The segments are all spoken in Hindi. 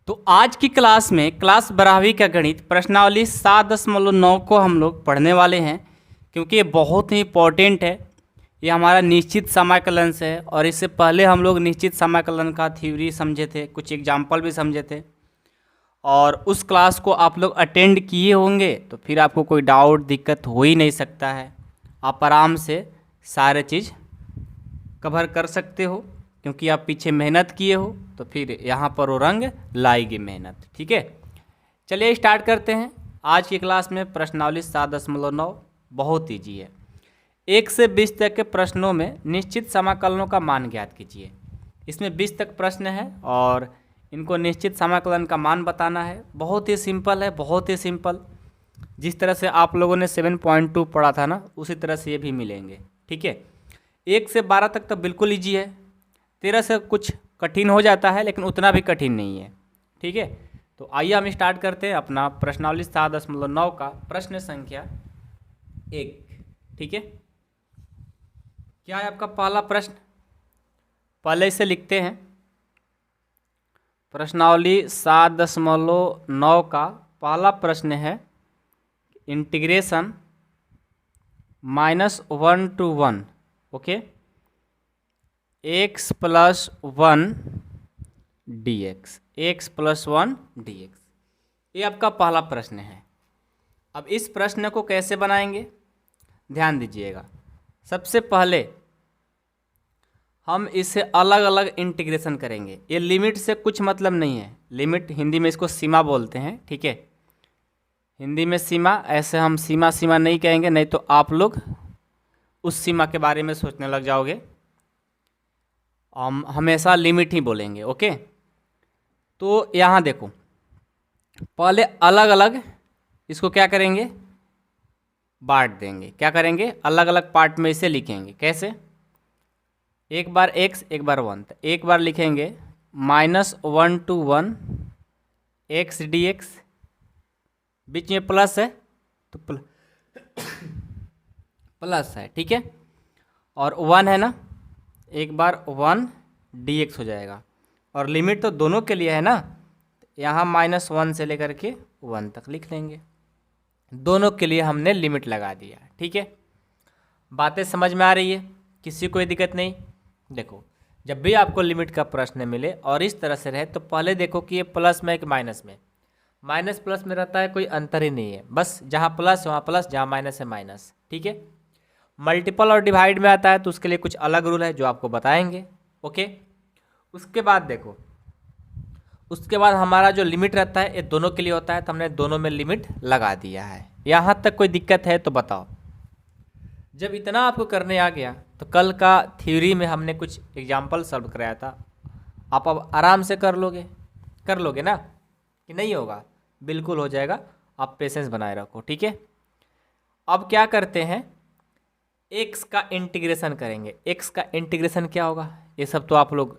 तो आज की क्लास में क्लास 12वीं का गणित प्रश्नावली 7.9 को हम लोग पढ़ने वाले हैं, क्योंकि ये बहुत ही इम्पोर्टेंट है। ये हमारा निश्चित समाकलन से है और इससे पहले हम लोग निश्चित समाकलन का थ्योरी समझे थे, कुछ एग्जाम्पल भी समझे थे और उस क्लास को आप लोग अटेंड किए होंगे तो फिर आपको कोई डाउट दिक्कत हो ही नहीं सकता है। आप आराम से सारे चीज़ कवर कर सकते हो क्योंकि आप पीछे मेहनत किए हो, तो फिर यहाँ पर वो रंग लाएगी मेहनत। ठीक है, चलिए स्टार्ट करते हैं। आज की क्लास में प्रश्नावली 7.9 बहुत ईजी है। 1 से 20 तक के प्रश्नों में निश्चित समाकलनों का मान ज्ञात कीजिए। इसमें 20 तक प्रश्न है और इनको निश्चित समाकलन का मान बताना है। बहुत ही सिंपल है, बहुत ही सिंपल। जिस तरह से आप लोगों ने 7.2 पढ़ा था ना, उसी तरह से ये भी मिलेंगे। ठीक है, 1 से 12 तक तो बिल्कुल ईजी है। 13 से कुछ कठिन हो जाता है, लेकिन उतना भी कठिन नहीं है। ठीक है, तो आइए हम स्टार्ट करते हैं अपना प्रश्नावली 7.9 का प्रश्न संख्या 1। ठीक है, क्या है आपका पहला प्रश्न? पहले इसे लिखते हैं। प्रश्नावली 7.9 का पहला प्रश्न है integration -1 to 1, okay, x + 1 dx, x + 1 dx। ये आपका पहला प्रश्न है। अब इस प्रश्न को कैसे बनाएंगे, ध्यान दीजिएगा। सबसे पहले हम इसे अलग अलग इंटीग्रेशन करेंगे। ये लिमिट से कुछ मतलब नहीं है। लिमिट हिंदी में इसको सीमा बोलते हैं। ठीक है, हिंदी में सीमा, ऐसे हम सीमा सीमा नहीं कहेंगे, नहीं तो आप लोग उस सीमा के बारे में सोचने लग जाओगे। हम हमेशा लिमिट ही बोलेंगे। ओके, तो यहाँ देखो, पहले अलग अलग इसको क्या करेंगे, बांट देंगे। क्या करेंगे, अलग अलग पार्ट में इसे लिखेंगे। कैसे? एक बार x, एक बार 1। तो एक बार लिखेंगे -1 to 1 x dx, बीच में प्लस है तो प्लस है। ठीक है, और 1 है ना, एक बार 1 dx हो जाएगा। और लिमिट तो दोनों के लिए है ना, यहाँ -1 से लेकर के 1 तक लिख लेंगे। दोनों के लिए हमने लिमिट लगा दिया। ठीक है, बातें समझ में आ रही है? किसी कोई दिक्कत नहीं? देखो, जब भी आपको लिमिट का प्रश्न मिले और इस तरह से रहे तो पहले देखो कि ये प्लस में है कि माइनस में। माइनस प्लस में रहता है, कोई अंतर ही नहीं है। बस जहाँ प्लस है वहाँ प्लस, जहाँ माइनस है माइनस। ठीक है, मल्टीपल और डिवाइड में आता है तो उसके लिए कुछ अलग रूल है जो आपको बताएंगे। ओके, उसके बाद देखो, उसके बाद हमारा जो लिमिट रहता है ये दोनों के लिए होता है, तो हमने दोनों में लिमिट लगा दिया है। यहाँ तक कोई दिक्कत है तो बताओ। जब इतना आपको करने आ गया तो कल का थ्योरी में हमने कुछ एग्जाम्पल सॉल्व कराया था, आप अब आराम से कर लोगे ना कि नहीं होगा? बिल्कुल हो जाएगा, आप पेशेंस बनाए रखो। ठीक है, अब क्या करते हैं, x का इंटीग्रेशन करेंगे। x का इंटीग्रेशन क्या होगा, ये सब तो आप लोग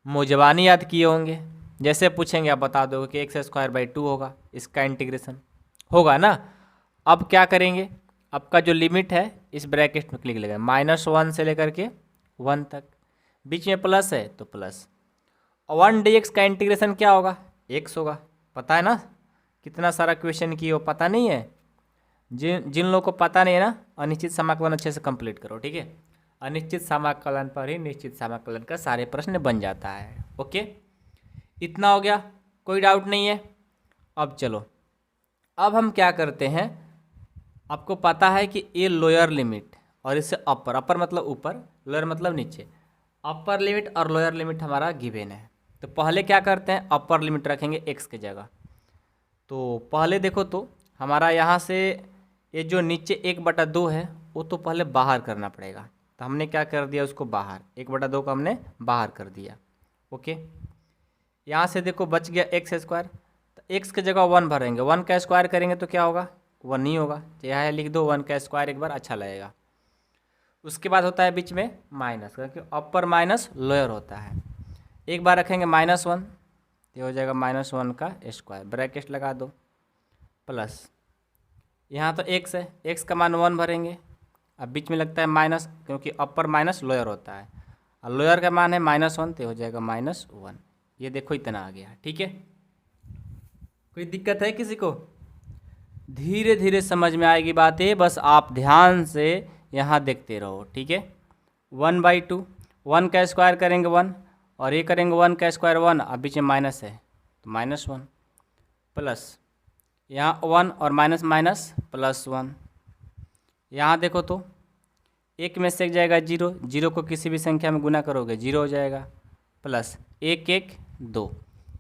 मुँह याद किए होंगे। जैसे पूछेंगे आप बता दोगे कि x²/2 होगा, इसका इंटीग्रेशन होगा ना। अब क्या करेंगे, आपका जो लिमिट है इस ब्रैकेट में लिख लेंगे, -1 से लेकर के 1 तक, बीच में प्लस है तो प्लस। 1 dx का इंटीग्रेशन क्या होगा, x होगा। पता है ना, कितना सारा क्वेश्चन किए हो, पता नहीं है? जिन लोगों को पता नहीं है ना, अनिश्चित समाकलन अच्छे से कंप्लीट करो। ठीक है, अनिश्चित समाकलन पर ही निश्चित समाकलन का सारे प्रश्न बन जाता है। ओके, इतना हो गया, कोई डाउट नहीं है? अब चलो, अब हम क्या करते हैं, आपको पता है कि ये लोअर लिमिट और इससे अपर मतलब ऊपर, लोअर मतलब नीचे। अपर लिमिट और लोअर लिमिट हमारा गिवन है, तो पहले क्या करते हैं, अपर लिमिट रखेंगे x के जगह। तो पहले देखो, तो हमारा यहाँ से ये जो नीचे 1/2 है वो तो पहले बाहर करना पड़ेगा, तो हमने क्या कर दिया, उसको बाहर 1/2 को हमने बाहर कर दिया। ओके, यहाँ से देखो बच गया x², तो x की जगह 1 भरेंगे। 1 का स्क्वायर करेंगे तो क्या होगा, 1 नहीं होगा। यहाँ लिख दो 1 का स्क्वायर, एक बार अच्छा लगेगा। उसके बाद होता है बीच में माइनस, क्योंकि अपर माइनस लोअर होता है। एक बार रखेंगे -1, ये हो जाएगा -1 का स्क्वायर, ब्रैकेट लगा दो, प्लस यहाँ तो x है, x का मान 1 भरेंगे। अब बीच में लगता है माइनस, क्योंकि अपर माइनस लोअर होता है, और लोअर का मान है -1, तो हो जाएगा -1। ये देखो इतना आ गया। ठीक है, कोई दिक्कत है किसी को? धीरे धीरे समझ में आएगी बातें, बस आप ध्यान से यहाँ देखते रहो, ठीक है। 1/2, 1 का स्क्वायर करेंगे 1, और ये करेंगे 1 का स्क्वायर 1, अब बीच में माइनस है तो -1, प्लस यहाँ 1 और माइनस माइनस +1। यहाँ देखो तो एक में से एक जाएगा 0, 0 को किसी भी संख्या में गुना करोगे 0 हो जाएगा, प्लस 1 1 2,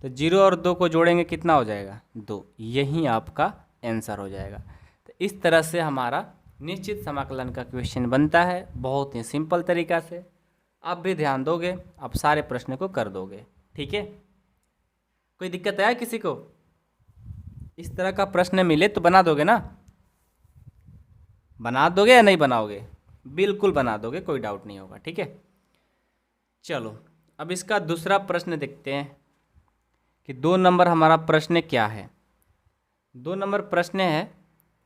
तो 0 और 2 को जोड़ेंगे कितना हो जाएगा 2, यही आपका आंसर हो जाएगा। तो इस तरह से हमारा निश्चित समाकलन का क्वेश्चन बनता है, बहुत ही सिंपल तरीका से। आप भी ध्यान दोगे, आप सारे प्रश्न को कर दोगे, ठीक है। कोई दिक्कत है किसी को? इस तरह का प्रश्न मिले तो बना दोगे ना? बना दोगे या नहीं बनाओगे? बिल्कुल बना दोगे, कोई डाउट नहीं होगा, ठीक है। चलो अब इसका दूसरा प्रश्न देखते हैं कि 2 नंबर हमारा प्रश्न क्या है। 2 नंबर प्रश्न है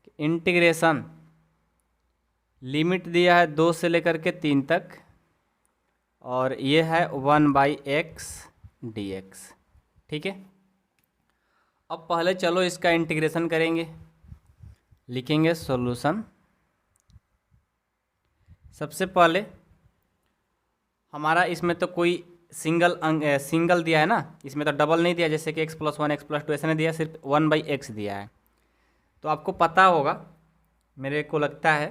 कि इंटीग्रेशन, लिमिट दिया है 2 से लेकर के 3 तक, और ये है 1/x dx, ठीक है। अब पहले चलो इसका इंटीग्रेशन करेंगे, लिखेंगे सॉल्यूशन। सबसे पहले हमारा इसमें तो कोई सिंगल दिया है ना, इसमें तो डबल नहीं दिया, जैसे कि x+1 x+2 ऐसा नहीं दिया, सिर्फ 1/x दिया है। तो आपको पता होगा, मेरे को लगता है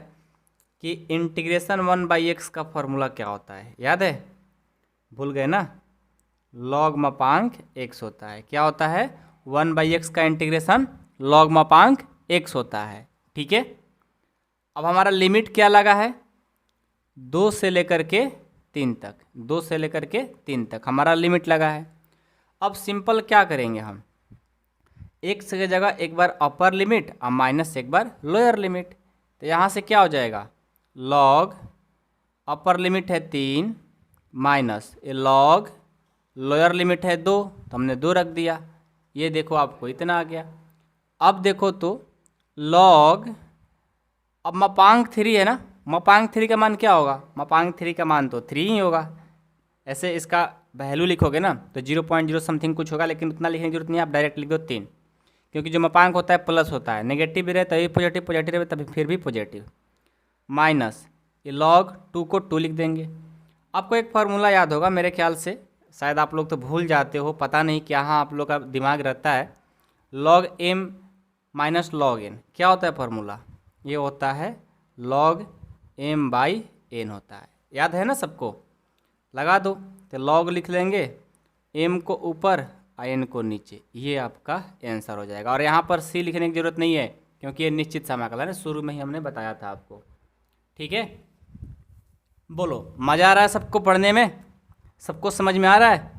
कि इंटीग्रेशन 1/x का फॉर्मूला क्या होता है, याद है? भूल गए ना? लॉग मापांक x होता है। क्या होता है? 1/x का इंटीग्रेशन लॉग मापांक x होता है, ठीक है। अब हमारा लिमिट क्या लगा है? 2 से लेकर के 3 तक, 2 से लेकर के 3 तक हमारा लिमिट लगा है। अब सिंपल क्या करेंगे हम, x की जगह एक बार अपर लिमिट और माइनस एक बार लोअर लिमिट। तो यहाँ से क्या हो जाएगा, लॉग अपर लिमिट है 3 माइनस ये लॉग लोअर लिमिट है 2, तो हमने 2 रख दिया। ये देखो आपको इतना आ गया। अब देखो तो लॉग, अब मापांक 3 है ना, मापांक 3 का मान क्या होगा? मापांक 3 का मान तो 3 ही होगा। ऐसे इसका वैल्यू लिखोगे ना तो 0.0 समथिंग कुछ होगा, लेकिन उतना लिखने की जरूरत नहीं है, आप डायरेक्ट लिख दो 3, क्योंकि जो मापांक होता है प्लस होता है, नेगेटिव भी रहे तभी पॉजिटिव, पॉजिटिव रहे तभी फिर भी पॉजिटिव, माइनस ये लॉग 2 को 2 लिख देंगे। आपको एक फार्मूला याद होगा मेरे ख्याल से, शायद आप लोग तो भूल जाते हो, पता नहीं क्या, हाँ आप लोग का दिमाग रहता है। log m minus log n क्या होता है फार्मूला? ये होता है log m/n होता है, याद है ना सबको? लगा दो, तो log लिख लेंगे, m को ऊपर और n को नीचे, ये आपका आंसर हो जाएगा। और यहाँ पर c लिखने की जरूरत नहीं है, क्योंकि ये निश्चित समाकलन है, शुरू में ही हमने बताया था आपको, ठीक है। बोलो, मज़ा आ रहा है सबको पढ़ने में? सबको समझ में आ रहा है?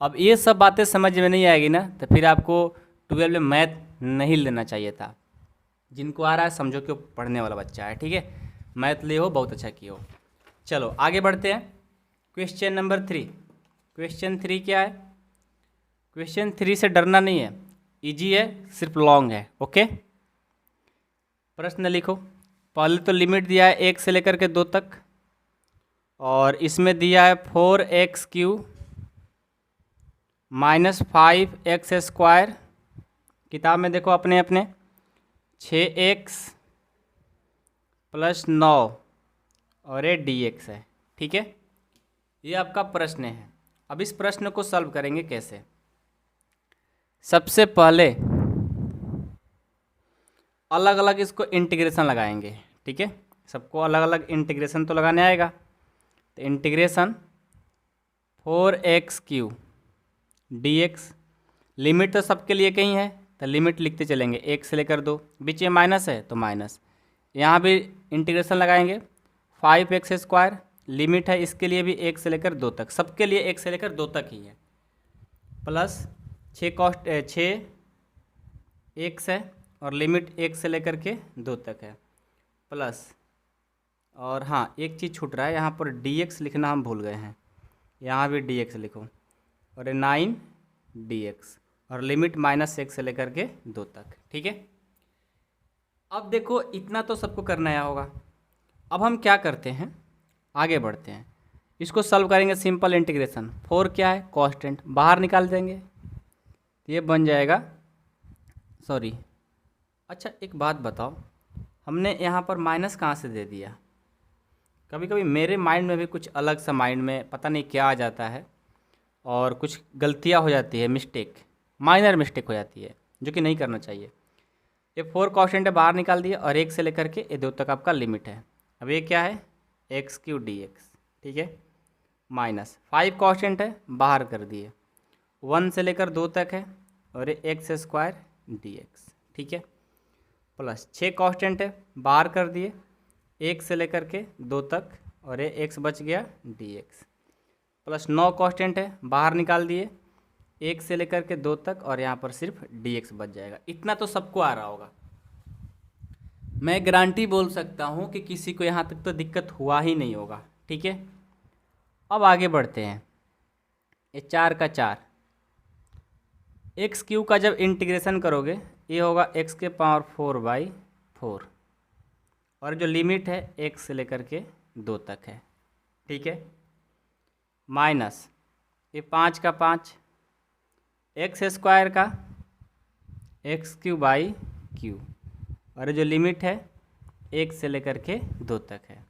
अब ये सब बातें समझ में नहीं आएगी ना, तो फिर आपको 12 में मैथ नहीं लेना चाहिए था। जिनको आ रहा है समझो कि वो पढ़ने वाला बच्चा है, ठीक है। मैथ ले हो, बहुत अच्छा किए हो। चलो आगे बढ़ते हैं। Question number 3। क्वेश्चन 3 क्या है? क्वेश्चन 3 से डरना नहीं है, इजी है, सिर्फ लॉन्ग है, ओके। प्रश्न लिखो। पहले तो लिमिट दिया है 1 से लेकर के 2 तक, और इसमें दिया है 4x³ माइनस 5x²। किताब में देखो अपने अपने 6x + 9 और ये dx है, ठीक है। ये आपका प्रश्न है। अब इस प्रश्न को सॉल्व करेंगे कैसे? सबसे पहले अलग अलग इसको इंटीग्रेशन लगाएंगे, ठीक है। सबको अलग अलग इंटीग्रेशन तो लगाने आएगा। तो इंटीग्रेशन 4x³ dx, लिमिट तो सबके लिए कहीं है, तो लिमिट लिखते चलेंगे 1 से लेकर 2, बीच में माइनस है तो माइनस। यहाँ भी इंटीग्रेशन लगाएंगे 5x², लिमिट है इसके लिए भी 1 से लेकर 2 तक, सबके लिए 1 से लेकर 2 तक ही है, प्लस 6x है और लिमिट 1 से लेकर के 2 तक है, प्लस, और हाँ एक चीज़ छूट रहा है, यहाँ पर dx लिखना हम भूल गए हैं, यहाँ भी dx लिखो, और 9dx, और लिमिट -1 से लेकर के 2 तक, ठीक है। अब देखो इतना तो सबको करना आया होगा। अब हम क्या करते हैं, आगे बढ़ते हैं, इसको सॉल्व करेंगे। सिंपल इंटीग्रेशन 4 क्या है? कांस्टेंट, बाहर निकाल देंगे, ये बन जाएगा सॉरी, अच्छा एक बात बताओ, हमने यहाँ पर माइनस कहाँ से दे दिया? कभी कभी मेरे माइंड में भी कुछ अलग सा माइंड में पता नहीं क्या आ जाता है और कुछ गलतियाँ हो जाती है, मिस्टेक, माइनर मिस्टेक हो जाती है, जो कि नहीं करना चाहिए। ये 4 कांस्टेंट है, बाहर निकाल दिए और 1 से लेकर के ये 2 तक आपका लिमिट है। अब ये क्या है? x³ dx, ठीक है। माइनस 5 कांस्टेंट है, बाहर कर दिए, 1 से लेकर 2 तक है और ये x² dx, ठीक है। प्लस 6 कांस्टेंट है, बाहर कर दिए, 1 से लेकर के 2 तक और ये x बच गया dx। प्लस 9 कांस्टेंट है, बाहर निकाल दिए, 1 से लेकर के 2 तक और यहाँ पर सिर्फ dx बच जाएगा। इतना तो सबको आ रहा होगा। मैं गारंटी बोल सकता हूँ कि किसी को यहाँ तक तो दिक्कत हुआ ही नहीं होगा, ठीक है। अब आगे बढ़ते हैं। ये 4 का 4, x³ का जब इंटीग्रेशन करोगे ये होगा x⁴/4 और जो लिमिट है 1 से लेकर के 2 तक है, ठीक है। माइनस ये 5 का 5, x² का x³ और जो लिमिट है 1 से लेकर के 2 तक है।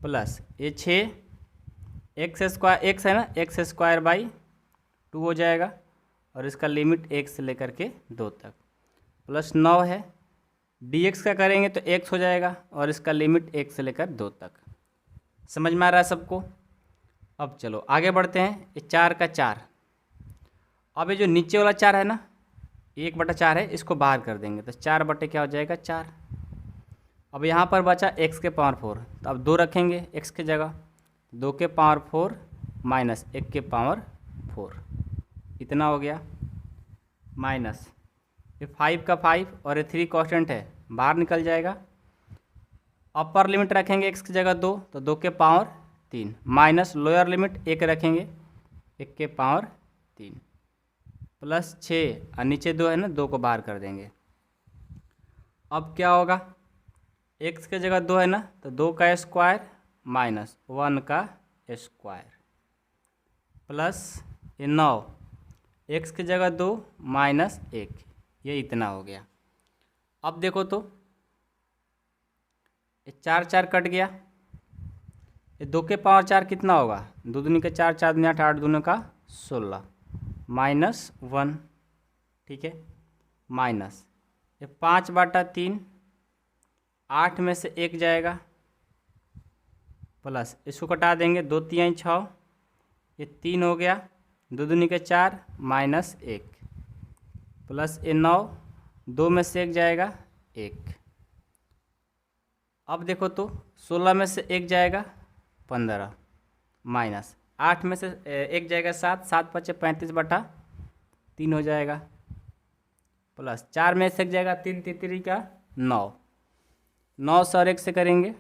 प्लस ये 6 x है ना, x²/2 हो जाएगा और इसका लिमिट 1 से लेकर के 2 तक। प्लस 9 है, dx का करेंगे तो x हो जाएगा और इसका लिमिट 1 से लेकर 2 तक। समझ में आ रहा है सबको? अब चलो आगे बढ़ते हैं। ये 4 का 4, अब ये जो नीचे वाला 4 है ना, 1/4 है, इसको बाहर कर देंगे तो 4 बटे क्या हो जाएगा 4। अब यहाँ पर बचा x⁴, तो अब 2 रखेंगे x की जगह, 2⁴ माइनस 1⁴, इतना हो गया। माइनस ये 5 का 5 और ये 3 कांस्टेंट है, बाहर निकल जाएगा। अपर लिमिट रखेंगे x की जगह 2, तो 2⁴, माइनस लोअर लिमिट 1 रखेंगे 1⁴, प्लस 6 और नीचे 2 है ना, 2 को बाहर कर देंगे। अब क्या होगा? x की जगह 2 है ना, तो 2 का स्क्वायर माइनस 1 का स्क्वायर, प्लस ये 9, x की जगह 2 माइनस 1, ये इतना हो गया। अब देखो तो ये 4 4 कट गया, ये 2⁴ कितना होगा? 2 दूनी का 4, 4 दूनी 8, 8 दूनी का 16, माइनस 1, ठीक है। माइनस ये 5/3, 8 में से 1 जाएगा, प्लस इसको कटा देंगे, 2 3 6, ये 3 हो गया, 2 दूनी का 4 माइनस 1, प्लस ये 9, 2 में से 1 जाएगा 1। अब देखो तो 16 में से 1 जाएगा 15, माइनस 8 में से 1 जाएगा 7, 7 × 5 = 35/3 हो जाएगा, प्लस 4 में से 1 जाएगा 3 3 का 9, 9 से और 1 से करेंगे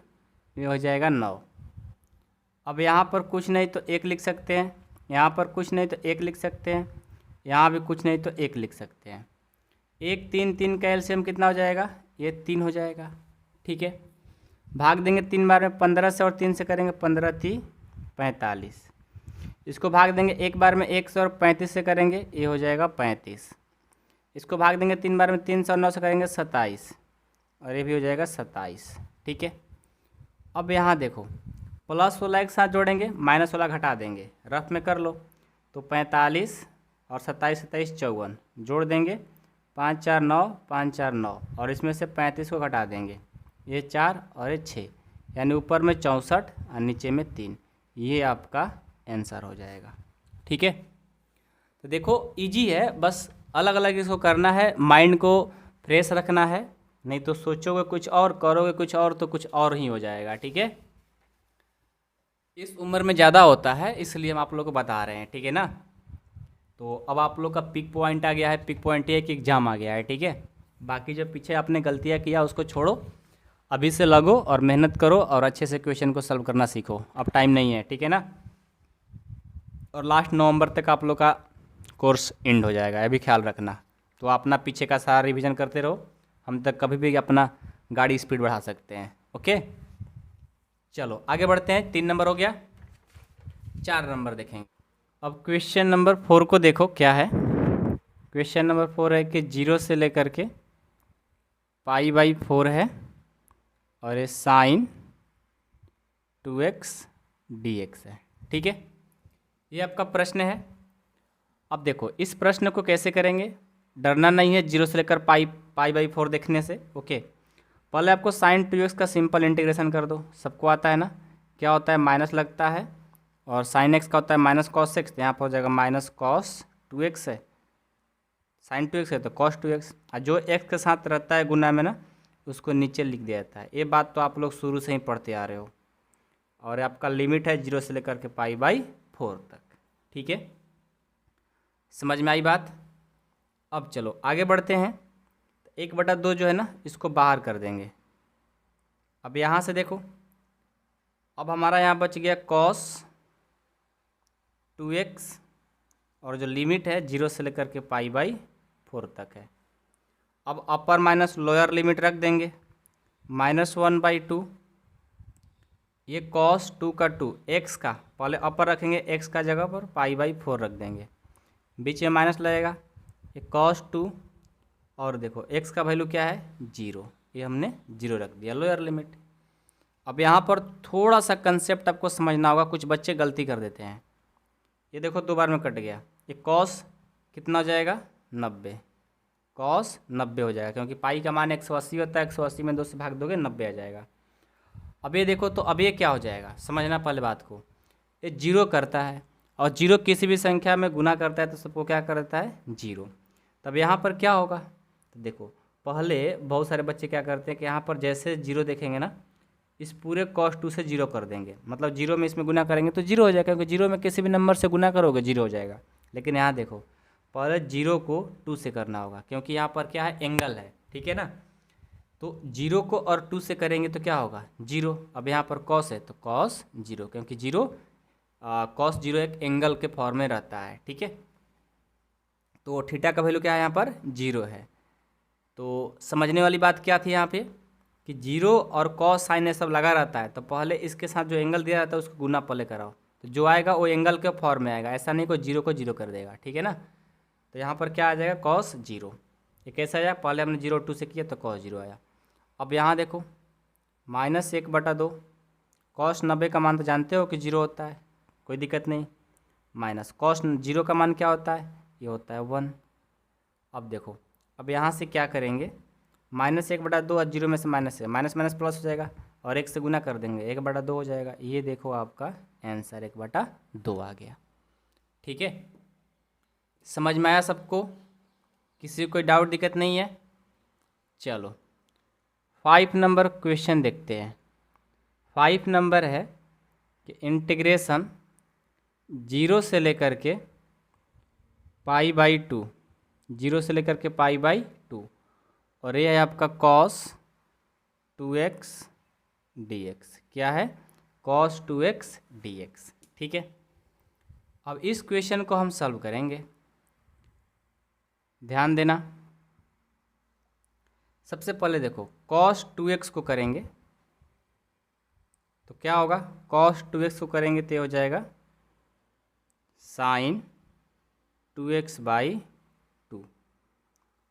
ये हो जाएगा 9। अब यहाँ पर कुछ नहीं तो 1 लिख सकते हैं, यहाँ पर कुछ नहीं तो 1 लिख सकते हैं, यहाँ भी कुछ नहीं तो 1 लिख सकते हैं। 1 3 3 का एलसीएम कितना हो जाएगा? ये 3 हो जाएगा, ठीक है। भाग देंगे 3 बार में, 15 से और 3 से करेंगे 15 3 45, इसको भाग देंगे 1 बार में 1 से और 35 से करेंगे ये हो जाएगा 35, इसको भाग देंगे 3 बार में 3 से और 9 से करेंगे 27 और ये भी हो जाएगा 27, ठीक है। अब यहाँ देखो प्लस वाला एक साथ जोड़ेंगे, माइनस वाला घटा देंगे, रफ में कर लो तो 45 और 27 27 54 जोड़ देंगे, 5 4 9 5 4 9 और इसमें से 35 को घटा देंगे, ये 4 और ये 6, यानी ऊपर में 64 और नीचे में 3, ये आपका आंसर हो जाएगा, ठीक है। तो देखो इजी है, बस अलग अलग इसको करना है, माइंड को फ्रेश रखना है, नहीं तो सोचोगे कुछ और करोगे कुछ और तो कुछ और ही हो जाएगा, ठीक है। इस उम्र में ज़्यादा होता है इसलिए हम आप लोग को बता रहे हैं, ठीक है ना। तो अब आप लोग का पिक पॉइंट आ गया है, पिक पॉइंट ये कि एग्ज़ाम आ गया है, ठीक है। बाकी जो पीछे आपने गलतियाँ किया उसको छोड़ो, अभी से लगो और मेहनत करो और अच्छे से क्वेश्चन को सॉल्व करना सीखो, अब टाइम नहीं है, ठीक है ना। और लास्ट नवंबर तक आप लोग का कोर्स एंड हो जाएगा, ये भी ख्याल रखना। तो अपना पीछे का सारा रिवीजन करते रहो, हम तक कभी भी अपना गाड़ी स्पीड बढ़ा सकते हैं, ओके। चलो आगे बढ़ते हैं, 3 नंबर हो गया, 4 नंबर देखेंगे। अब क्वेश्चन नंबर 4 को देखो क्या है। क्वेश्चन नंबर 4 है कि 0 से लेकर के π/4 है और ये साइन 2x dx है। ठीक है, ये आपका प्रश्न है। अब देखो इस प्रश्न को कैसे करेंगे, डरना नहीं है 0 से लेकर π/4 देखने से। ओके, पहले आपको साइन 2x का सिंपल इंटीग्रेशन कर दो। सबको आता है ना, क्या होता है माइनस लगता है और साइन x का होता है माइनस कॉस x, तो यहाँ पर हो जाएगा माइनस कॉस 2x है, साइन 2x है तो कॉस 2x, और जो x के साथ रहता है गुना में ना उसको नीचे लिख दिया जाता है। ये बात तो आप लोग शुरू से ही पढ़ते आ रहे हो। और आपका लिमिट है 0 से लेकर के π/4 तक। ठीक है, समझ में आई बात। अब चलो आगे बढ़ते हैं। 1/2 जो है ना इसको बाहर कर देंगे। अब यहाँ से देखो, अब हमारा यहाँ बच गया cos 2x और जो लिमिट है 0 से लेकर के π/4 तक है। अब अपर माइनस लोअर लिमिट रख देंगे, -1/2, ये cos 2 का 2 x का पहले अपर रखेंगे, x का जगह पर π/4 रख देंगे, बीच में माइनस लगेगा, ये cos 2 और देखो x का वैल्यू क्या है 0, ये हमने 0 रख दिया लोअर लिमिट। अब यहाँ पर थोड़ा सा कंसेप्ट आपको समझना होगा, कुछ बच्चे गलती कर देते हैं। ये देखो 2 बार में कट गया, ये cos कितना हो जाएगा 90, cos 90 हो जाएगा, क्योंकि पाई का मान 180 होता है, 180 में 2 से भाग दोगे 90 आ जाएगा। अब ये देखो, तो अब ये क्या हो जाएगा, समझना पहले बात को। ये 0 करता है और 0 किसी भी संख्या में गुना करता है तो सबको क्या करता है 0। तब यहाँ पर क्या होगा, तो देखो पहले बहुत सारे बच्चे क्या करते हैं कि यहाँ पर जैसे 0 देखेंगे ना, इस पूरे cos 2 से 0 कर देंगे, मतलब 0 में इसमें गुना करेंगे तो 0 हो जाएगा, क्योंकि 0 में किसी भी नंबर से गुना करोगे 0 हो जाएगा। लेकिन यहाँ देखो पहले 0 को 2 से करना होगा, क्योंकि यहाँ पर क्या है एंगल है। ठीक है ना, तो 0 को और 2 से करेंगे तो क्या होगा 0। अब यहाँ पर cos है तो cos 0, क्योंकि 0 cos 0 एक एंगल के फॉर्म में रहता है। ठीक है, तो थीटा का वैल्यू क्या है यहाँ पर 0 है। तो समझने वाली बात क्या थी यहाँ पे कि 0 और cos साइन ये सब लगा रहता है, तो पहले इसके साथ जो एंगल दिया रहता है उसको गुना पहले कराओ, तो जो आएगा वो एंगल के फॉर्म में आएगा, ऐसा नहीं कोई 0 को 0 कर देगा। ठीक है ना, तो यहाँ पर क्या आ जाएगा cos 0, ये कैसे आया, पहले हमने 0 2 से किया तो cos 0 आया। अब यहाँ देखो -1/2, cos 90 का मान तो जानते हो कि 0 होता है, कोई दिक्कत नहीं, माइनस cos 0 का मान क्या होता है, ये होता है 1। अब देखो, अब यहाँ से क्या करेंगे, -1/2 और 0 में से माइनस है, माइनस माइनस प्लस हो जाएगा और 1 से गुना कर देंगे, 1/2 हो जाएगा। ये देखो आपका आंसर 1/2 आ गया। ठीक है, समझ में आया सबको, किसी को कोई डाउट दिक्कत नहीं है। चलो 5 नंबर क्वेश्चन देखते हैं। 5 नंबर है कि इंटीग्रेशन 0 से लेकर के π/2, 0 से लेकर के π/2, और ये है आपका cos 2x dx, क्या है cos 2x dx। ठीक है, अब इस क्वेश्चन को हम सॉल्व करेंगे, ध्यान देना। सबसे पहले देखो cos 2x को करेंगे तो क्या होगा, cos 2x को करेंगे तो हो जाएगा sin 2x/2,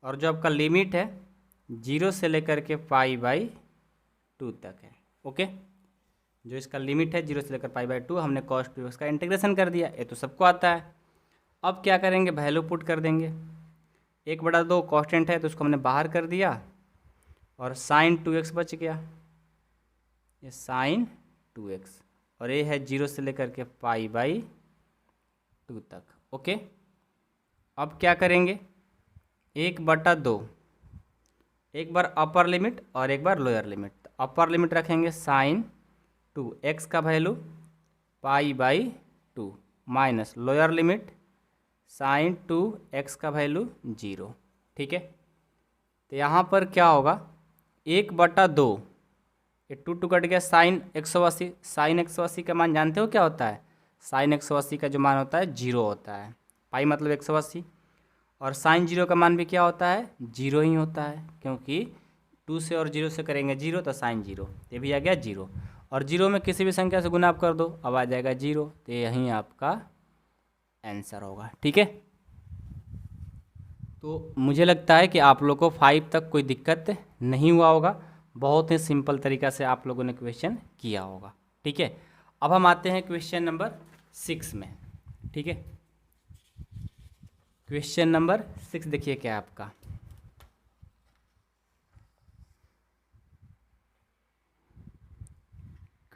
और जो आपका लिमिट है 0 से लेकर के π/2 तक है। ओके, जो इसका लिमिट है 0 से लेकर π/2, हमने cos 2x का इंटीग्रेशन कर दिया, ये तो सबको आता है। अब क्या करेंगे, वैल्यू पुट कर देंगे, 1/2 कांस्टेंट है तो उसको हमने बाहर कर दिया और sin 2x बच गया, ये sin 2x, और ये है 0 से लेकर के π/2 तक। ओके, अब क्या करेंगे, 1/2, एक बार अपर लिमिट और एक बार लोअर लिमिट। अपर लिमिट रखेंगे sin 2x का value π/2 minus lower limit sin 2x का वैल्यू 0। ठीक है, तो यहाँ पर क्या होगा 1/2, ये 2 2 कट गया, sin 180, sin 180 का मान जानते हो क्या होता है, sin 180 का जो मान होता है 0 होता है, पाई मतलब 180, और sin 0 का मान भी क्या होता है 0 ही होता है, क्योंकि 2 से और 0 से करेंगे 0 तो sin 0, ये भी आ गया 0, और 0 में किसी भी संख्या से गुना आप कर दो अब आ जाएगा 0, तो यहीं आपका आंसर होगा। ठीक है, तो मुझे लगता है कि आप लोग को 5 तक कोई दिक्कत नहीं हुआ होगा, बहुत ही सिंपल तरीक़ा से आप लोगों ने क्वेश्चन किया होगा। ठीक है, अब हम आते हैं क्वेश्चन नंबर 6 में। ठीक है, क्वेश्चन नंबर 6 देखिए क्या है आपका।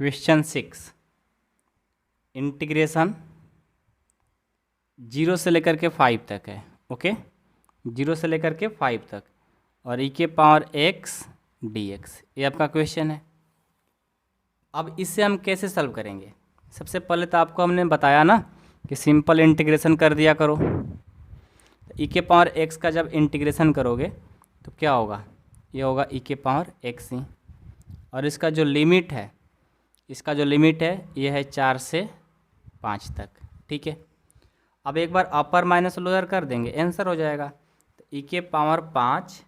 क्वेश्चन 6, इंटीग्रेशन 0 से लेकर के 5 तक है। ओके, 0 से लेकर के 5 तक और e के पावर x dx, ये आपका क्वेश्चन है। अब इससे हम कैसे सॉल्व करेंगे? सबसे पहले तो आपको हमने बताया ना कि सिंपल इंटीग्रेशन कर दिया करो। e के पावर x का जब इंटीग्रेशन करोगे तो क्या होगा? ये होगा e के पावर x ही, और इसका जो लिमिट है, ये है 4 से 5 तक। ठीक है, अब एक बार अपर माइनस लोअर कर देंगे, आंसर हो जाएगा। तो e के पावर 5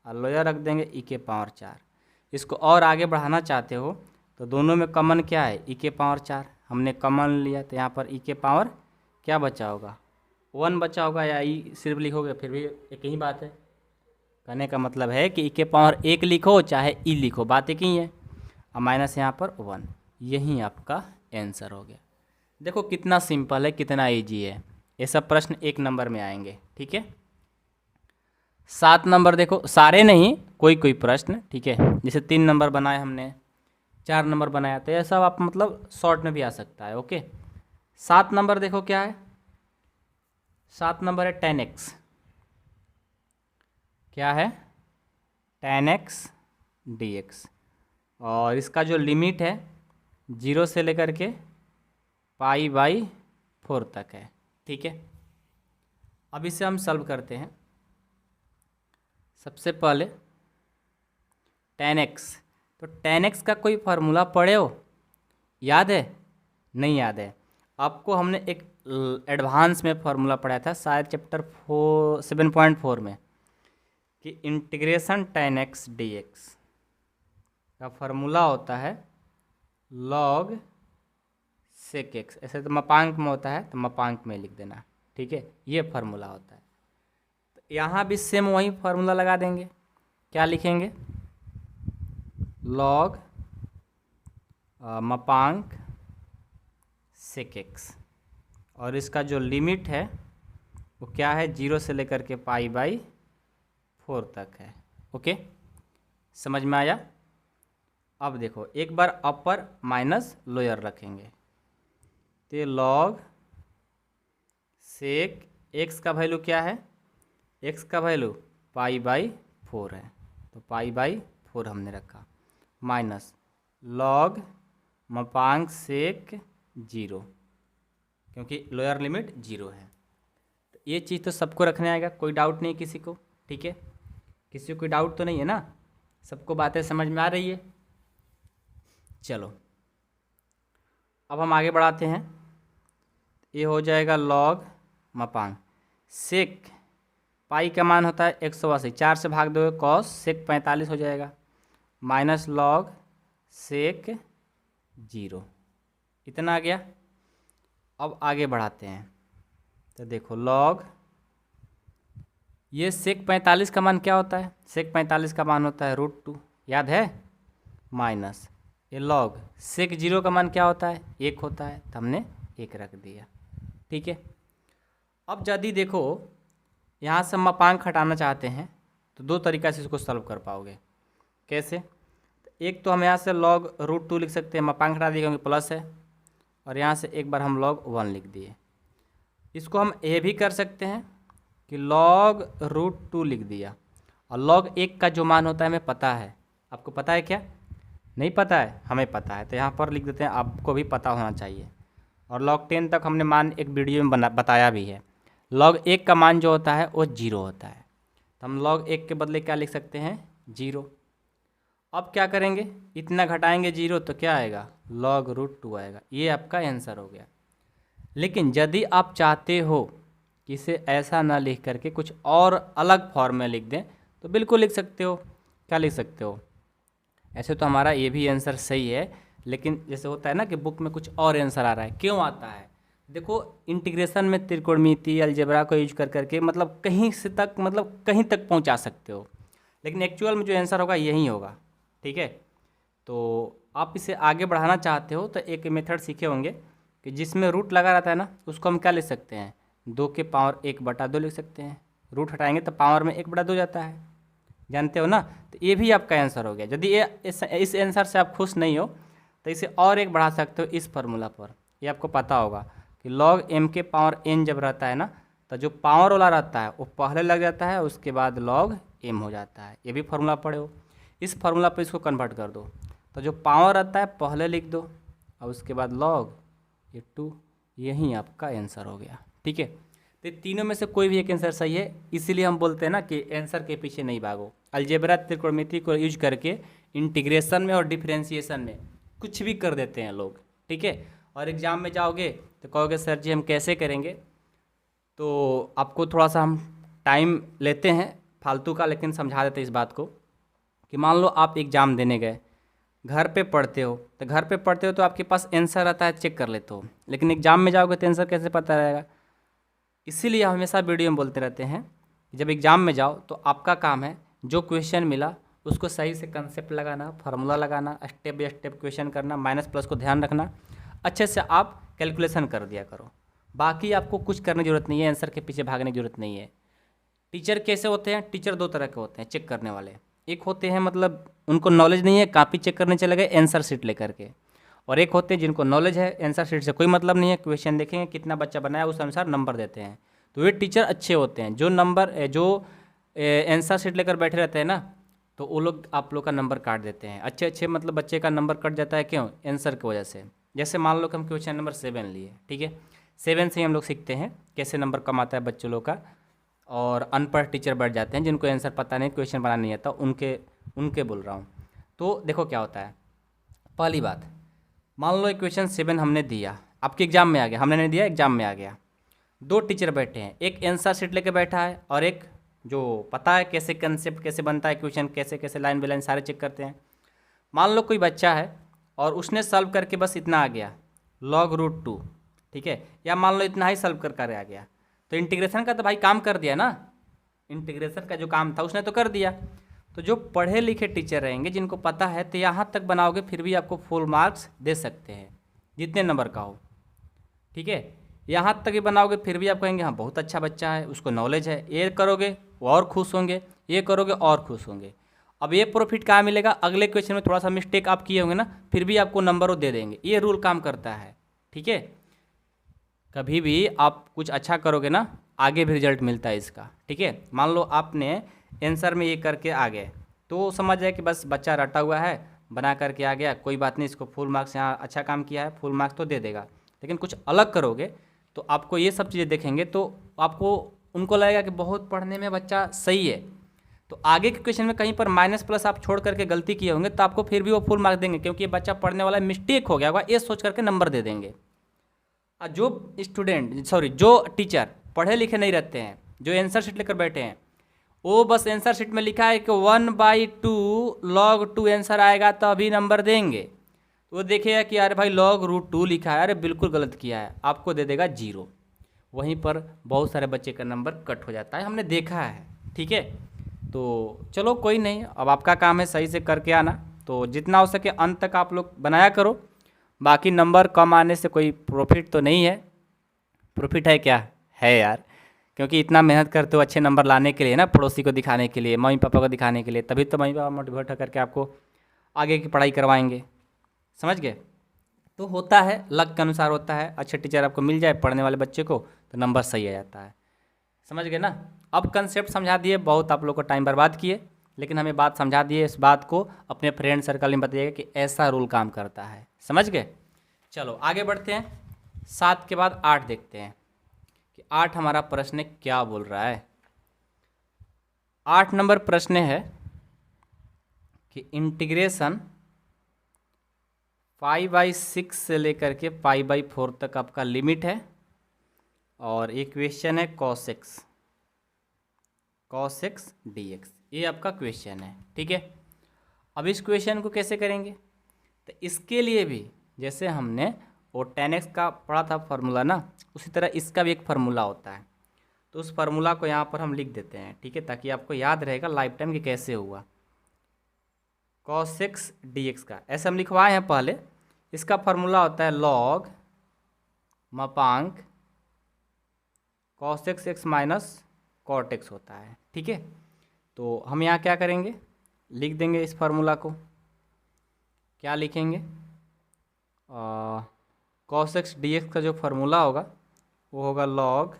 और लोअर रख देंगे e के पावर 4। इसको और आगे बढ़ाना चाहते हो तो दोनों में कॉमन क्या है? e के पावर 4 हमने कॉमन लिया, तो यहाँ पर e के पावर क्या बचा होगा? 1 बचा होगा, या e सिर्फ लिखोगे फिर भी एक ही बात है। कहने का मतलब है कि e के पावर 1 लिखो चाहे e लिखो, बात एक ही है। और माइनस यहाँ पर 1, यही आपका आंसर हो गया। देखो कितना सिंपल है, कितना ईजी है। ये सब प्रश्न 1 नंबर में आएंगे। ठीक है, 7 नंबर देखो, सारे नहीं, कोई कोई प्रश्न। ठीक है, जैसे 3 नंबर बनाए हमने, 4 नंबर बनाया, तो ये सब आप मतलब शॉर्ट में भी आ सकता है। ओके, 7 नंबर देखो क्या है। 7 नंबर है tan x। क्या है? tan x dx, और इसका जो लिमिट है 0 से लेकर के π/4 तक है। ठीक है, अब इसे हम सॉल्व करते हैं। सबसे पहले tan x, तो tan x का कोई फार्मूला पढ़े हो? याद है? नहीं याद है? आपको हमने एक एडवांस में फार्मूला पढ़ाया था, शायद चैप्टर 7.4 में, कि इंटीग्रेशन tan x dx का फार्मूला होता है log sec x। ऐसे तो मापांक में होता है, तो मापांक में लिख देना। ठीक है, ये फार्मूला होता है। तो यहाँ भी सेम वही फार्मूला लगा देंगे। क्या लिखेंगे? log मापांक sec x, और इसका जो लिमिट है वो क्या है? 0 से लेकर के π/4 तक है। ओके, समझ में आया? अब देखो एक बार अपर माइनस लोअर रखेंगे, तो log sec x का वैल्यू क्या है? x का वैल्यू π/4 है, तो π/4 हमने रखा, माइनस log मापांक sec 0, क्योंकि लोअर लिमिट 0 है। तो ये चीज़ तो सबको रखने आएगा, कोई डाउट नहीं किसी को। ठीक है, किसी को कोई डाउट तो नहीं है ना? सबको बातें समझ में आ रही है? चलो अब हम आगे बढ़ाते हैं। ये हो जाएगा log मापांक sec पाई का मान होता है 180, 4 से भाग दोगे cos sec 45 हो जाएगा, माइनस log sec 0, इतना आ गया। अब आगे बढ़ाते हैं, तो देखो log, ये sec 45 का मान क्या होता है? sec 45 का मान होता है √2, याद है? माइनस ये log sec 0 का मान क्या होता है? 1 होता है, तो हमने 1 रख दिया। ठीक है, अब यदि देखो यहाँ से मापांक हटाना चाहते हैं तो 2 तरीक़ा से इसको सॉल्व कर पाओगे। कैसे? एक तो हम यहाँ से log √2 लिख सकते हैं, मापांक हटा दिए क्योंकि प्लस है, और यहाँ से एक बार हम log 1 लिख दिए। इसको हम ये भी कर सकते हैं कि log √2 लिख दिया, और log 1 का जो मान होता है हमें पता है। आपको पता है क्या? नहीं पता है? हमें पता है, तो यहाँ पर लिख देते हैं, आपको भी पता होना चाहिए। और log 10 तक हमने मान एक वीडियो में बताया भी है। log 1 का मान जो होता है वो 0 होता है, तो हम log 1 के बदले क्या लिख सकते हैं? 0। अब क्या करेंगे? इतना घटाएंगे 0 तो क्या आएगा? log √2 आएगा। ये आपका आंसर हो गया। लेकिन यदि आप चाहते हो कि इसे ऐसा ना लिख करके कुछ और अलग फॉर्म में लिख दें तो बिल्कुल लिख सकते हो। क्या लिख सकते हो? ऐसे तो हमारा ये भी आंसर सही है, लेकिन जैसे होता है ना कि बुक में कुछ और आंसर आ रहा है, क्यों आता है? देखो इंटीग्रेशन में त्रिकोणमिति अलजेब्रा को यूज कर करके मतलब कहीं से तक मतलब कहीं तक पहुंचा सकते हो, लेकिन एक्चुअल में जो आंसर होगा यही होगा। ठीक है, तो आप इसे आगे बढ़ाना चाहते हो तो एक मेथड सीखे होंगे कि जिसमें रूट लगा रहता है ना, उसको हम क्या ले सकते हैं, 2 के पावर 1/2 लिख सकते हैं। रूट हटाएंगे तो पावर में 1/2 जाता है, जानते हो ना। तो ये भी आपका आंसर हो गया। यदि ये इस आंसर से आप खुश नहीं हो तो इसे और एक बढ़ा सकते हो इस फार्मूला पर। ये आपको पता होगा कि log m के पावर n जब रहता है ना, तो जो पावर वाला रहता है वो पहले लग जाता है, उसके बाद log m हो जाता है। ये भी फार्मूला पढ़े हो। इस फार्मूला पर इसको कन्वर्ट कर दो, तो जो पावर आता है पहले लिख दो और उसके बाद log ये 2, यही आपका आंसर हो गया। ठीक है, तो तीनों में से कोई भी एक आंसर सही है, इसीलिए हम बोलते हैं ना कि आंसर के पीछे नहीं भागो। अलजेब्रा त्रिकोणमिति को यूज करके इंटीग्रेशन में और डिफरेंशिएशन में कुछ भी कर देते हैं लोग। ठीक है, और एग्ज़ाम में जाओगे तो कहोगे सर जी हम कैसे करेंगे, तो आपको थोड़ा सा हम टाइम लेते हैं फालतू का, लेकिन समझा देते हैं इस बात को कि मान लो आप एग्ज़ाम देने गए, घर पे पढ़ते हो, तो घर पे पढ़ते हो तो आपके पास आंसर आता है, चेक कर लेते हो, लेकिन एग्ज़ाम में जाओगे तो आंसर कैसे पता रहेगा। इसीलिए हम हमेशा वीडियो में बोलते रहते हैं कि जब एग्ज़ाम में जाओ तो आपका काम है जो क्वेश्चन मिला उसको सही से कंसेप्ट लगाना, फार्मूला लगाना, स्टेप बाय स्टेप क्वेश्चन करना, माइनस प्लस को ध्यान रखना, अच्छे से आप कैलकुलेशन कर दिया करो। बाकी आपको कुछ करने की ज़रूरत नहीं है, आंसर के पीछे भागने की ज़रूरत नहीं है। टीचर कैसे होते हैं, टीचर 2 तरह के होते हैं चेक करने वाले। एक होते हैं मतलब उनको नॉलेज नहीं है, कॉपी चेक करने चले गए आंसर शीट लेकर के, और एक होते हैं जिनको नॉलेज है, आंसर शीट से कोई मतलब नहीं है, क्वेश्चन देखेंगे कितना बच्चा बनाया उस अनुसार नंबर देते हैं। तो वे टीचर अच्छे होते हैं। जो आंसर शीट लेकर बैठे रहते हैं ना, तो वो लोग आप लोग का नंबर काट देते हैं। अच्छे मतलब बच्चे का नंबर कट जाता है, क्यों, आंसर की वजह से। जैसे मान लो कि हम क्वेश्चन नंबर 7 लिए, ठीक है, 7 से ही हम लोग सीखते हैं कैसे नंबर कम आता है बच्चों लोग का। और अनपढ़ टीचर बैठ जाते हैं जिनको आंसर पता नहीं, क्वेश्चन बनाना नहीं आता, उनके बोल रहा हूँ। तो देखो क्या होता है, पहली बात, मान लो क्वेश्चन 7 हमने दिया, आपके एग्जाम में आ गया, हमने नहीं दिया एग्जाम में आ गया। 2 टीचर बैठे हैं, एक आंसर शीट लेके बैठा है और एक जो पता है कैसे कंसेप्ट कैसे बनता है क्वेश्चन, कैसे कैसे लाइन बाय लाइन सारे चेक करते हैं। मान लो कोई बच्चा है और उसने सॉल्व करके बस इतना आ गया log√2, ठीक है, या मान लो इतना ही सॉल्व कर आ गया, तो इंटीग्रेशन का तो भाई काम कर दिया ना, इंटीग्रेशन का जो काम था उसने तो कर दिया। तो जो पढ़े लिखे टीचर रहेंगे जिनको पता है तो यहाँ तक बनाओगे फिर भी आपको फुल मार्क्स दे सकते हैं जितने नंबर का हो। ठीक है, यहाँ तक ही बनाओगे फिर भी आप कहेंगे हाँ बहुत अच्छा बच्चा है, उसको नॉलेज है। ये करोगे वो और खुश होंगे, ये करोगे और खुश होंगे। अब ये प्रॉफिट कहाँ मिलेगा, अगले क्वेश्चन में थोड़ा सा मिस्टेक आप किए होंगे ना, फिर भी आपको नंबर वो दे देंगे। ये रूल काम करता है। ठीक है, कभी भी आप कुछ अच्छा करोगे ना आगे भी रिजल्ट मिलता है इसका। ठीक है, मान लो आपने आंसर में ये करके आ गए तो समझ जाए कि बस बच्चा रटा हुआ है, बना करके आ गया, कोई बात नहीं, इसको फुल मार्क्स, यहाँ अच्छा काम किया है फुल मार्क्स तो दे देगा। लेकिन कुछ अलग करोगे तो आपको ये सब चीज़ें देखेंगे तो आपको उनको लगेगा कि बहुत पढ़ने में बच्चा सही है, तो आगे के क्वेश्चन में कहीं पर माइनस प्लस आप छोड़ करके गलती किए होंगे तो आपको फिर भी वो फुल मार्क्स देंगे, क्योंकि ये बच्चा पढ़ने वाला मिस्टेक हो गया होगा ये सोच करके नंबर दे देंगे। जो जो टीचर पढ़े लिखे नहीं रहते हैं, जो आंसर शीट लेकर बैठे हैं, वो बस आंसर शीट में लिखा है कि 1/2 log2 आंसर आएगा तो अभी नंबर देंगे। वो देखेगा कि अरे भाई log√2 लिखा है, अरे बिल्कुल गलत किया है, आपको दे देगा 0। वहीं पर बहुत सारे बच्चे का नंबर कट हो जाता है, हमने देखा है। ठीक है, तो चलो कोई नहीं, अब आपका काम है सही से करके आना, तो जितना हो सके अंत तक आप लोग बनाया करो। बाकी नंबर कम आने से कोई प्रॉफिट तो नहीं है, प्रॉफिट है क्या, है यार, क्योंकि इतना मेहनत करते हो अच्छे नंबर लाने के लिए ना, पड़ोसी को दिखाने के लिए, मम्मी पापा को दिखाने के लिए, तभी तो मम्मी पापा मोटिवेट होकर के आपको आगे की पढ़ाई करवाएंगे। समझ गए, तो होता है लक के अनुसार होता है, अच्छे टीचर आपको मिल जाए पढ़ने वाले बच्चे को तो नंबर सही आ जाता है। समझ गए ना। अब कंसेप्ट समझा दिए, बहुत आप लोग को टाइम बर्बाद किए, लेकिन हमें बात समझा दिए, इस बात को अपने फ्रेंड सर्कल में बताइएगा कि ऐसा रूल काम करता है। समझ गए, चलो आगे बढ़ते हैं। 7 के बाद 8 देखते हैं कि 8 हमारा प्रश्न क्या बोल रहा है। 8 नंबर प्रश्न है कि इंटीग्रेशन 5/6 से लेकर के 5/4 तक आपका लिमिट है, और एक क्वेश्चन है cos x dx, ये आपका क्वेश्चन है। ठीक है, अब इस क्वेश्चन को कैसे करेंगे, तो इसके लिए भी जैसे हमने वो tan x का पढ़ा था फार्मूला ना, उसी तरह इसका भी एक फार्मूला होता है। तो उस फार्मूला को यहाँ पर हम लिख देते हैं, ठीक है, ताकि आपको याद रहेगा लाइफ टाइम कि कैसे हुआ। cos x dx का ऐसे हम लिखवाए हैं पहले। इसका फार्मूला होता है log मापांक cos x x minus cot x होता है, ठीक है। तो हम यहाँ क्या करेंगे, लिख देंगे इस फार्मूला को। क्या लिखेंगे, cos x dx का जो फार्मूला होगा वो होगा log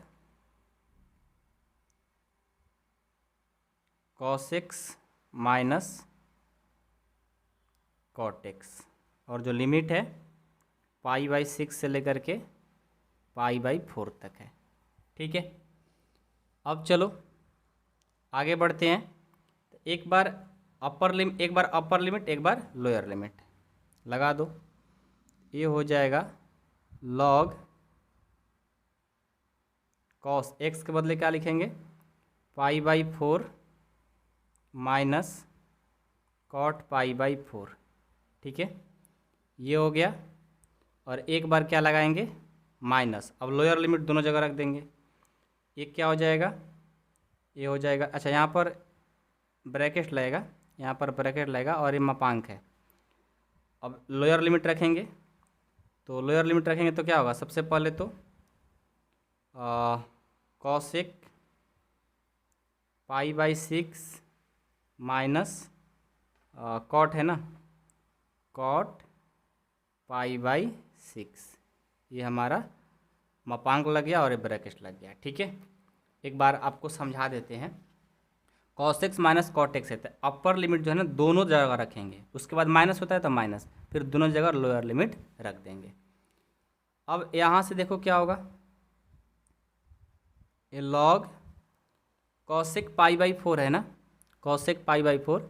cos x minus cot x, और जो लिमिट है π/6 से लेकर के π/4 तक है, ठीक है। अब चलो आगे बढ़ते हैं। एक बार अपर लिमिट, एक बार लोअर लिमिट लगा दो। ये हो जाएगा log cos x के बदले क्या लिखेंगे, π/4 माइनस cot π/4, ठीक है। ये हो गया, और एक बार क्या लगाएंगे, माइनस। अब लोअर लिमिट दोनों जगह रख देंगे। ये क्या हो जाएगा, ये हो जाएगा, अच्छा यहाँ पर ब्रैकेट लगेगा, यहाँ पर ब्रैकेट लगेगा, और ये मापांक है। अब लोअर लिमिट रखेंगे, तो लोअर लिमिट रखेंगे तो क्या होगा, सबसे पहले तो cos x π/6 माइनस cot है ना, cot π/6, ये हमारा मापांक लग गया और ये ब्रैकेट लग गया, ठीक है। एक बार आपको समझा देते हैं। cos x minus cot x है, तो अपर लिमिट जो है ना दोनों जगह रखेंगे, उसके बाद माइनस होता है तो माइनस, फिर दोनों जगह लोअर लिमिट रख देंगे। अब यहाँ से देखो क्या होगा, ये log cos x π/4 है ना, cos x π/4,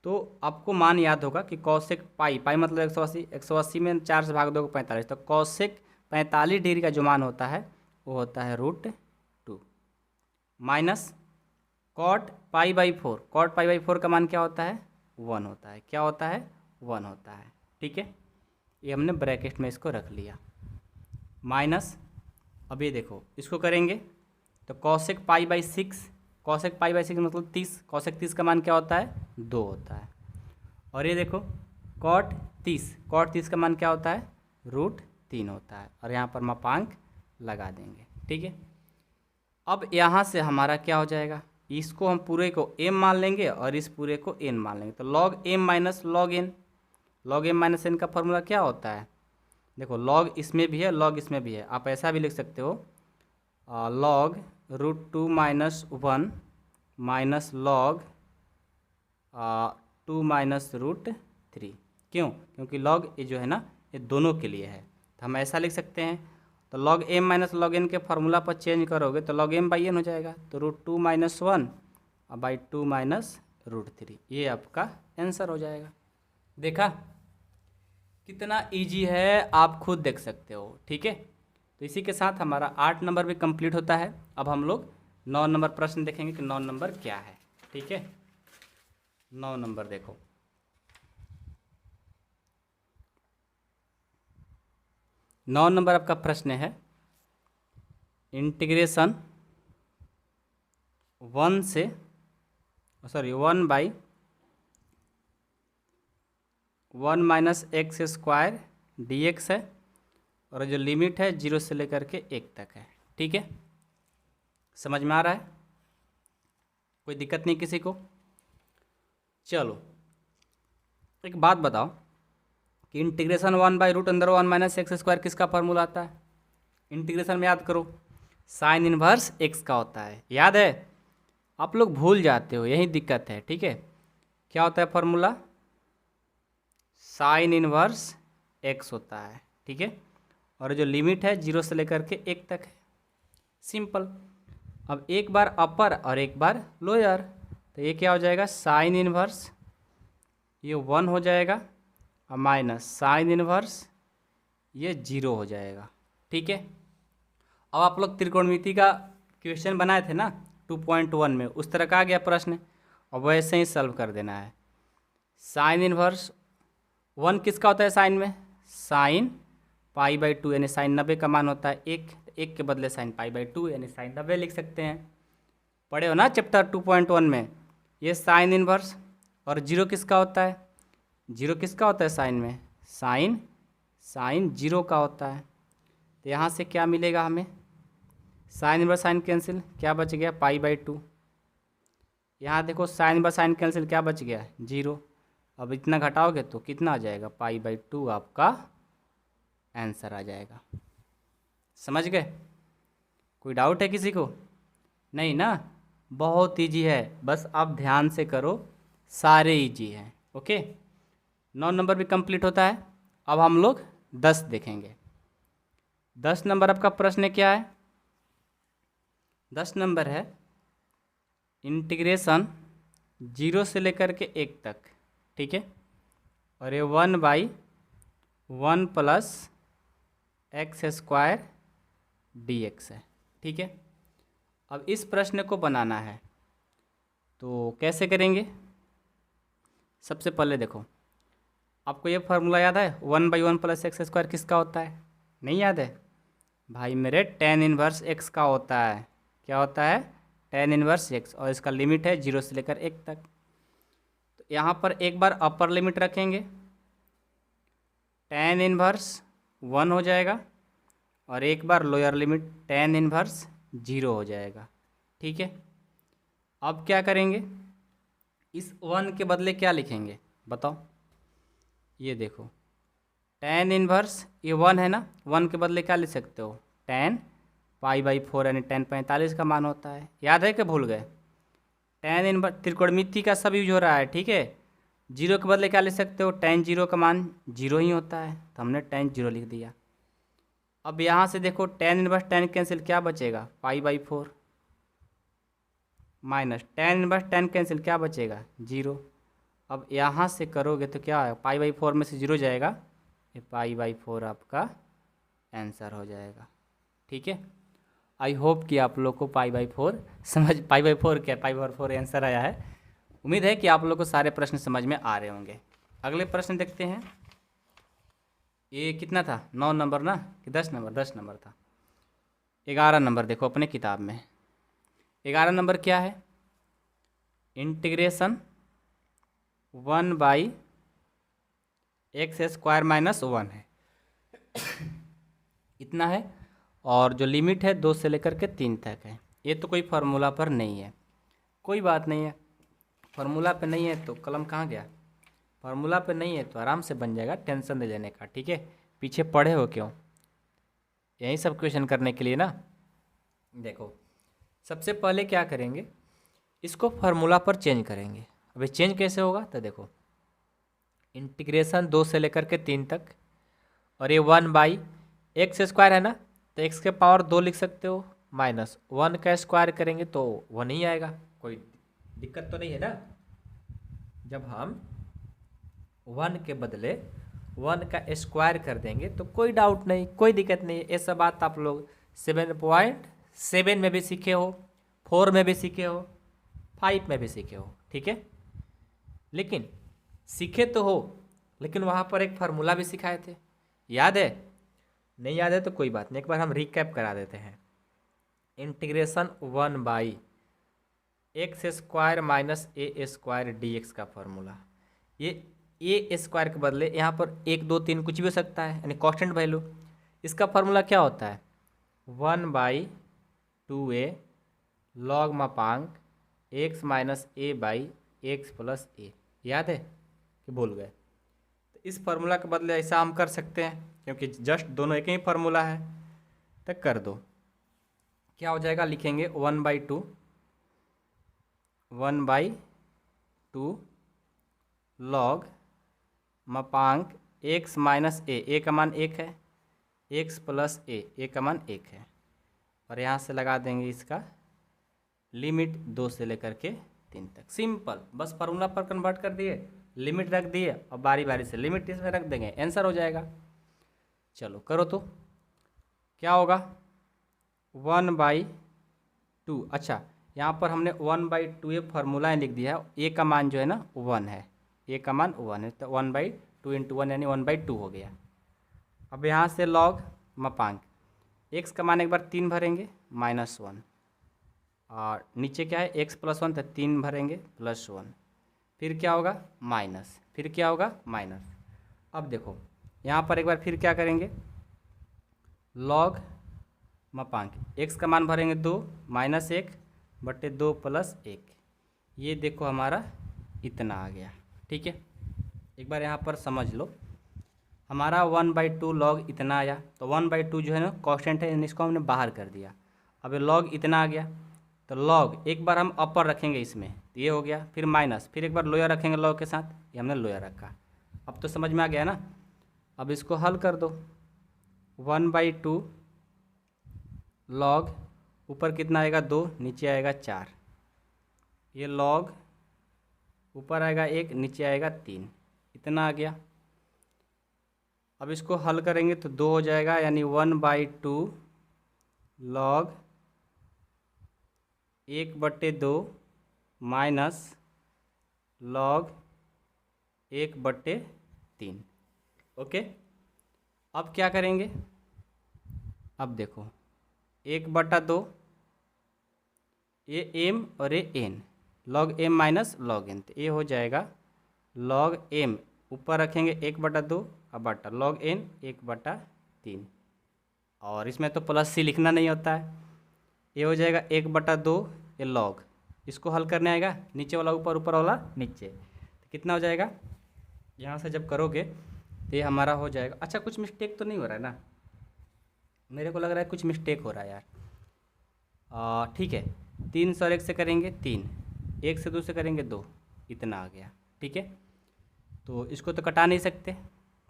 तो आपको मान याद होगा कि cos x पाई मतलब 180, 180 में 4 से भाग दोगे 45, तो cos x 45 डिग्री का जो मान होता है वो होता है √2 माइनस cot π/4, cot π/4 का मान क्या होता है, 1 होता है। क्या होता है, 1 होता है, ठीक है। ये हमने ब्रैकेट में इसको रख लिया, माइनस। अब ये देखो इसको करेंगे तो cos x π/6, cos x π/6 मतलब 30, cos x 30 का मान क्या होता है, 2 होता है। और ये देखो cot 30 का मान क्या होता है, √3 होता है, और यहाँ पर मापांक लगा देंगे, ठीक है। अब यहाँ से हमारा क्या हो जाएगा, इसको हम पूरे को m मान लेंगे और इस पूरे को n मान लेंगे, तो log m minus log n, log m minus n का फॉर्मूला क्या होता है, देखो log इसमें भी है, log इसमें भी है, आप ऐसा भी लिख सकते हो log √2 minus 1 minus log 2 minus √3। क्यों, क्योंकि log ये जो है ना ये दोनों के लिए है, तो हम ऐसा लिख सकते हैं। तो log m minus log n के फार्मूला पर चेंज करोगे तो log m/n हो जाएगा, तो √2 माइनस 1 बाई 2 माइनस √3, ये आपका आंसर हो जाएगा। देखा कितना इजी है, आप खुद देख सकते हो, ठीक है। तो इसी के साथ हमारा 8 नंबर भी कंप्लीट होता है। अब हम लोग 9 नंबर प्रश्न देखेंगे कि 9 नंबर क्या है, ठीक है। 9 नंबर देखो, नौ नंबर आपका प्रश्न है, integration 1 minus x square dx है, और जो लिमिट है 0 से लेकर के 1 तक है, ठीक है। समझ में आ रहा है, कोई दिक्कत नहीं किसी को। चलो एक बात बताओ कि इंटीग्रेशन 1/√1 माइनस एक्स स्क्वायर किसका फार्मूला आता है, इंटीग्रेशन में याद करो साइन इनवर्स एक्स का होता है, याद है। आप लोग भूल जाते हो, यही दिक्कत है, ठीक है। क्या होता है फार्मूला, साइन इनवर्स एक्स होता है, ठीक है, और जो लिमिट है 0 से लेकर के 1 तक है, सिंपल। अब एक बार अपर और एक बार लोअर, तो ये क्या हो जाएगा, साइन इनवर्स ये 1 हो जाएगा और माइनस साइन इनवर्स ये 0 हो जाएगा, ठीक है। अब आप लोग त्रिकोणमिति का क्वेश्चन बनाए थे ना 2.1 में, उस तरह का आ गया प्रश्न, और वैसे ही सॉल्व कर देना है। साइन इनवर्स 1 किसका होता है साइन में, साइन पाई बाई टू यानी साइन 90 का मान होता है 1, एक के बदले साइन पाई बाई टू यानी साइन 90 लिख सकते हैं। पढ़े हो ना चैप्टर 2.1 में। ये साइन इनवर्स और जीरो किसका होता है, जीरो किसका होता है साइन में, साइन जीरो का होता है। तो यहाँ से क्या मिलेगा हमें, साइन इनवर्स साइन कैंसिल, क्या बच गया पाई बाई टू। यहाँ देखो साइन इनवर्स साइन कैंसिल, क्या बच गया जीरो। अब इतना घटाओगे तो कितना आ जाएगा, पाई बाई टू आपका आंसर आ जाएगा। समझ गए, कोई डाउट है किसी को, नहीं ना, बहुत ईजी है, बस आप ध्यान से करो, सारे ईजी हैं। ओके, 9 नंबर भी कंप्लीट होता है। अब हम लोग 10 देखेंगे। 10 नंबर आपका प्रश्न क्या है, 10 नंबर है इंटीग्रेशन 0 से लेकर के 1 तक, ठीक है, और ये 1/1 प्लस एक्स स्क्वायर dx है, ठीक है। अब इस प्रश्न को बनाना है तो कैसे करेंगे, सबसे पहले देखो, आपको ये फार्मूला याद है 1/1 प्लस एक्स स्क्वायर किसका होता है, नहीं याद है भाई मेरे, tan इनवर्स x का होता है। क्या होता है, tan इनवर्स x, और इसका लिमिट है 0 से लेकर 1 तक। तो यहाँ पर एक बार अपर लिमिट रखेंगे, tan इनवर्स 1 हो जाएगा, और एक बार लोअर लिमिट tan इनवर्स 0 हो जाएगा, ठीक है। अब क्या करेंगे, इस 1 के बदले क्या लिखेंगे बताओ, ये देखो tan इनवर्स ये 1 है ना, 1 के बदले क्या लिख सकते हो, tan पाई बाई 4 यानी tan 45 का मान होता है। याद है कि भूल गए, tan इनवर्स त्रिकोणमिति का सब यूज हो रहा है, ठीक है। 0 के बदले क्या लिख सकते हो, tan 0 का मान 0 ही होता है, तो हमने tan 0 लिख दिया। अब यहाँ से देखो tan इनवर्स tan कैंसिल, क्या बचेगा pi by 4 minus tan inverse tan cancel, क्या बचेगा 0। अब यहाँ से करोगे तो क्या है, पाई बाई 4 में से 0 जाएगा, ये पाई बाई 4 आपका आंसर हो जाएगा, ठीक है। आई होप कि आप लोग को पाई बाई 4 समझ, पाई बाई 4 क्या, पाई बाई 4 आंसर आया है। उम्मीद है कि आप लोग को सारे प्रश्न समझ में आ रहे होंगे। अगले प्रश्न देखते हैं, ये कितना था 9 नंबर ना कि 10 नंबर, 10 नंबर था। 11 नंबर देखो अपने किताब में, 11 नंबर क्या है, इंटीग्रेशन 1/x स्क्वायर माइनस 1 है इतना है, और जो लिमिट है 2 से लेकर के 3 तक है। ये तो कोई फार्मूला पर नहीं है, कोई बात नहीं है, फार्मूला पे नहीं है तो कलम कहाँ गया, फार्मूला पे नहीं है तो आराम से बन जाएगा, टेंशन नहीं लेने का, ठीक है। पीछे पढ़े हो क्यों, यही सब क्वेश्चन करने के लिए ना। देखो सबसे पहले क्या करेंगे, इसको फार्मूला पर चेंज करेंगे। अभी चेंज कैसे होगा, तो देखो इंटीग्रेशन 2 से लेकर के 3 तक, और ये 1/x स्क्वायर है ना, तो x के पावर 2 लिख सकते हो, माइनस 1 का स्क्वायर करेंगे तो 1 ही आएगा, कोई दिक्कत तो नहीं है ना। जब हम 1 के बदले 1 का स्क्वायर कर देंगे तो कोई डाउट नहीं, कोई दिक्कत नहीं है। ये सब बात आप लोग 7.7 में भी सीखे हो, 4 में भी सीखे हो, 5 में भी सीखे हो, ठीक है। लेकिन सीखे तो हो, लेकिन वहाँ पर एक फार्मूला भी सिखाए थे, याद है, नहीं याद है तो कोई बात नहीं, एक बार हम रिकैप करा देते हैं। इंटीग्रेशन 1/x स्क्वायर माइनस ए स्क्वायर dx का फार्मूला, ये ए स्क्वायर के बदले यहाँ पर 1 2 3 कुछ भी हो सकता है, यानी कांस्टेंट वैल्यू। इसका फार्मूला क्या होता है, 1/2a लॉग मापांक x minus a by x plus a. याद है कि भूल गए, तो इस फार्मूला के बदले ऐसा हम कर सकते हैं, क्योंकि जस्ट दोनों एक ही फार्मूला है, तो कर दो। क्या हो जाएगा, लिखेंगे 1/2 लॉग मापांक x माइनस ए का मान 1 है, x प्लस ए का मान 1 है, और यहाँ से लगा देंगे इसका लिमिट 2 से लेकर के 3 तक। सिंपल, बस फार्मूला पर कन्वर्ट कर दिए, लिमिट रख दिए, और बारी बारी से लिमिट इसमें रख देंगे, आंसर हो जाएगा। चलो करो तो क्या होगा, 1/2, अच्छा यहाँ पर हमने 1/2 ये फार्मूला लिख दिया है, ए का मान जो है ना 1 है, ए का मान 1 है, तो 1/2 × 1 यानी 1/2 हो गया। अब यहाँ से लॉग मापांक एक्स का मान एक बार 3 भरेंगे -1, और नीचे क्या है x+1, तो 3 भरेंगे +1, फिर क्या होगा माइनस, फिर क्या होगा माइनस। अब देखो यहाँ पर एक बार फिर क्या करेंगे, लॉग मापांक x का मान भरेंगे 2 -1/2 + 1, ये देखो हमारा इतना आ गया। ठीक है, एक बार यहाँ पर समझ लो, हमारा 1/2 लॉग इतना आया, तो 1/2 जो है ना कांस्टेंट है, इसको हमने बाहर कर दिया। अब ये लॉग इतना आ गया, तो लॉग एक बार हम अपर रखेंगे इसमें, तो ये हो गया, फिर माइनस, फिर एक बार लोअर रखेंगे लॉग के साथ, ये हमने लोअर रखा। अब तो समझ में आ गया ना। अब इसको हल कर दो, 1/2 लॉग ऊपर कितना आएगा 2, नीचे आएगा 4, ये लॉग ऊपर आएगा 1, नीचे आएगा 3, इतना आ गया। अब इसको हल करेंगे तो 2 हो जाएगा, यानी 1/2 लॉग 1/2 माइनस लॉग 1/3। ओके, अब क्या करेंगे, अब देखो 1/2, ये m और ये n, log m minus log n, तो ये हो जाएगा log m ऊपर रखेंगे 1/2 और बटा log n 1/3, और इसमें तो प्लस c लिखना नहीं होता है, ये हो जाएगा 1/2 ये log, इसको हल करने आएगा, नीचे वाला ऊपर, ऊपर वाला नीचे, तो कितना हो जाएगा, यहाँ से जब करोगे तो ये हमारा हो जाएगा। अच्छा, कुछ मिस्टेक तो नहीं हो रहा है ना, मेरे को लग रहा है कुछ मिस्टेक हो रहा है यार। ठीक है, 3 और 1 से करेंगे 3, 1 से 2 से करेंगे 2, इतना आ गया। ठीक है, तो इसको तो कटा नहीं सकते,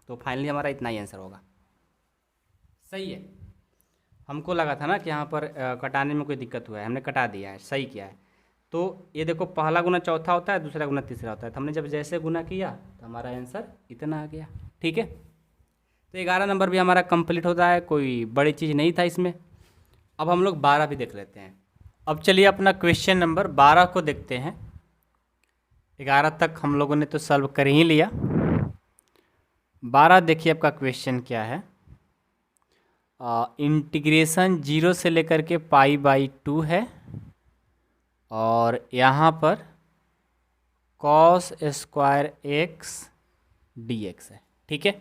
तो फाइनली हमारा इतना ही आंसर होगा। सही है, हमको लगा था ना कि यहाँ पर कटाने में कोई दिक्कत हुआ है, हमने कटा दिया है, सही किया है। तो ये देखो, पहला गुना चौथा होता है, दूसरा गुना तीसरा होता है, तो हमने जब जैसे गुना किया तो हमारा आंसर इतना आ गया। ठीक है, तो 11 नंबर भी हमारा कंप्लीट होता है, कोई बड़ी चीज़ नहीं था इसमें। अब हम लोग 12 भी देख लेते हैं। अब चलिए अपना क्वेश्चन नंबर 12 को देखते हैं। 11 तक हम लोगों ने तो सॉल्व कर ही लिया, 12 देखिए आपका क्वेश्चन क्या है। इंटीग्रेशन 0 से लेकर के π/2 है, और यहाँ पर cos स्क्वायर x dx है। ठीक है,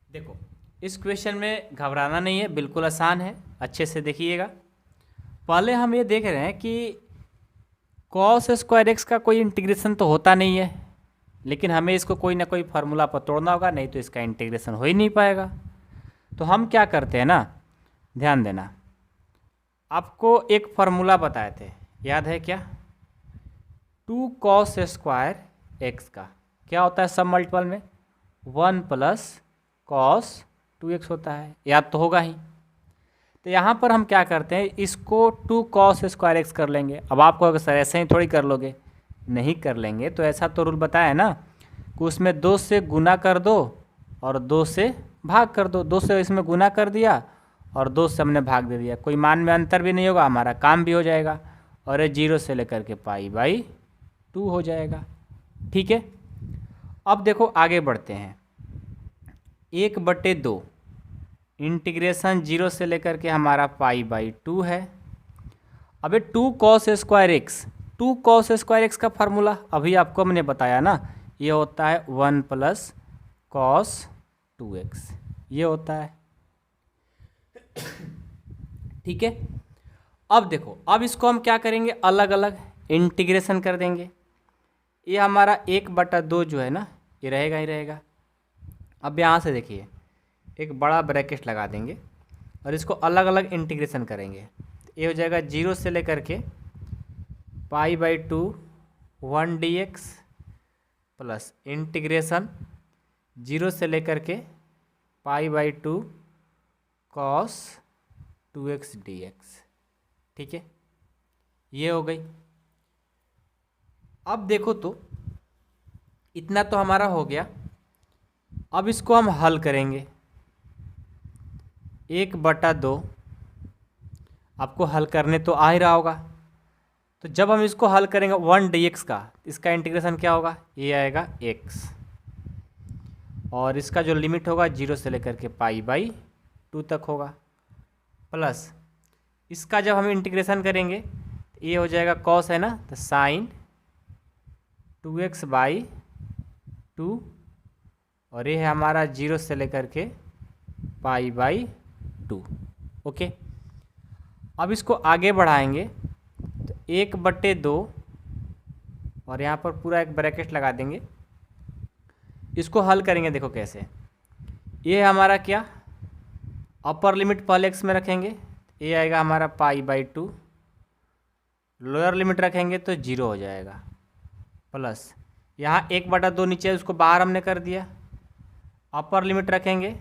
देखो इस क्वेश्चन में घबराना नहीं है, बिल्कुल आसान है, अच्छे से देखिएगा। पहले हम ये देख रहे हैं कि cos स्क्वायर x का कोई इंटीग्रेशन तो होता नहीं है, लेकिन हमें इसको कोई ना कोई फार्मूला पर तोड़ना होगा, नहीं तो इसका इंटीग्रेशन हो ही नहीं पाएगा। तो हम क्या करते हैं ना, ध्यान देना, आपको एक फार्मूला बताए थे, याद है क्या, 2 cos स्क्वायर x का क्या होता है सब मल्टीपल में 1 + cos 2x होता है, याद तो होगा ही। तो यहाँ पर हम क्या करते हैं, इसको 2 cos स्क्वायर x कर लेंगे। अब आपको अगर सर ऐसे ही थोड़ी कर लोगे, नहीं कर लेंगे, तो ऐसा तो रूल बताया है ना कि उसमें 2 से गुना कर दो और 2 से भाग कर दो। 2 से इसमें गुना कर दिया और 2 से हमने भाग दे दिया, कोई मान में अंतर भी नहीं होगा, हमारा काम भी हो जाएगा, और ये 0 से लेकर के π/2 हो जाएगा। ठीक है, अब देखो आगे बढ़ते हैं। 1/2 इंटीग्रेशन 0 से लेकर के हमारा π/2 है। अब 2 cos square x, 2 cos square x का फार्मूला अभी आपको मैंने बताया ना, ये होता है 1 + cos 2x, ये होता है। ठीक है, अब देखो, अब इसको हम क्या करेंगे, अलग अलग इंटीग्रेशन कर देंगे। ये हमारा 1/2 जो है ना, ये रहेगा ही रहेगा। अब यहाँ से देखिए, एक बड़ा ब्रैकेट लगा देंगे और इसको अलग अलग इंटीग्रेशन करेंगे। ये हो जाएगा 0 से लेकर के π/2 1 dx प्लस इंटीग्रेशन 0 से लेकर के π/2 cos 2x dx। ठीक है, ये हो गई। अब देखो तो इतना तो हमारा हो गया। अब इसको हम हल करेंगे। 1/2 आपको हल करने तो आ ही रहा होगा, तो जब हम इसको हल करेंगे 1 dx का, इसका इंटीग्रेशन क्या होगा, ये आएगा x, और इसका जो लिमिट होगा 0 से लेकर के π/2 तक होगा, प्लस इसका जब हम इंटीग्रेशन करेंगे तो ये हो जाएगा कॉस है ना, तो साइन 2x/2 और ये है हमारा 0 से लेकर के π/2। ओके, अब इसको आगे बढ़ाएंगे तो 1/2 और यहाँ पर पूरा एक ब्रैकेट लगा देंगे। इसको हल करेंगे, देखो कैसे। ये हमारा क्या, अपर लिमिट पहले x में रखेंगे, ये आएगा हमारा π/2, लोअर लिमिट रखेंगे तो 0 हो जाएगा, प्लस यहाँ 1/2 नीचे है, उसको बाहर हमने कर दिया। अपर लिमिट रखेंगे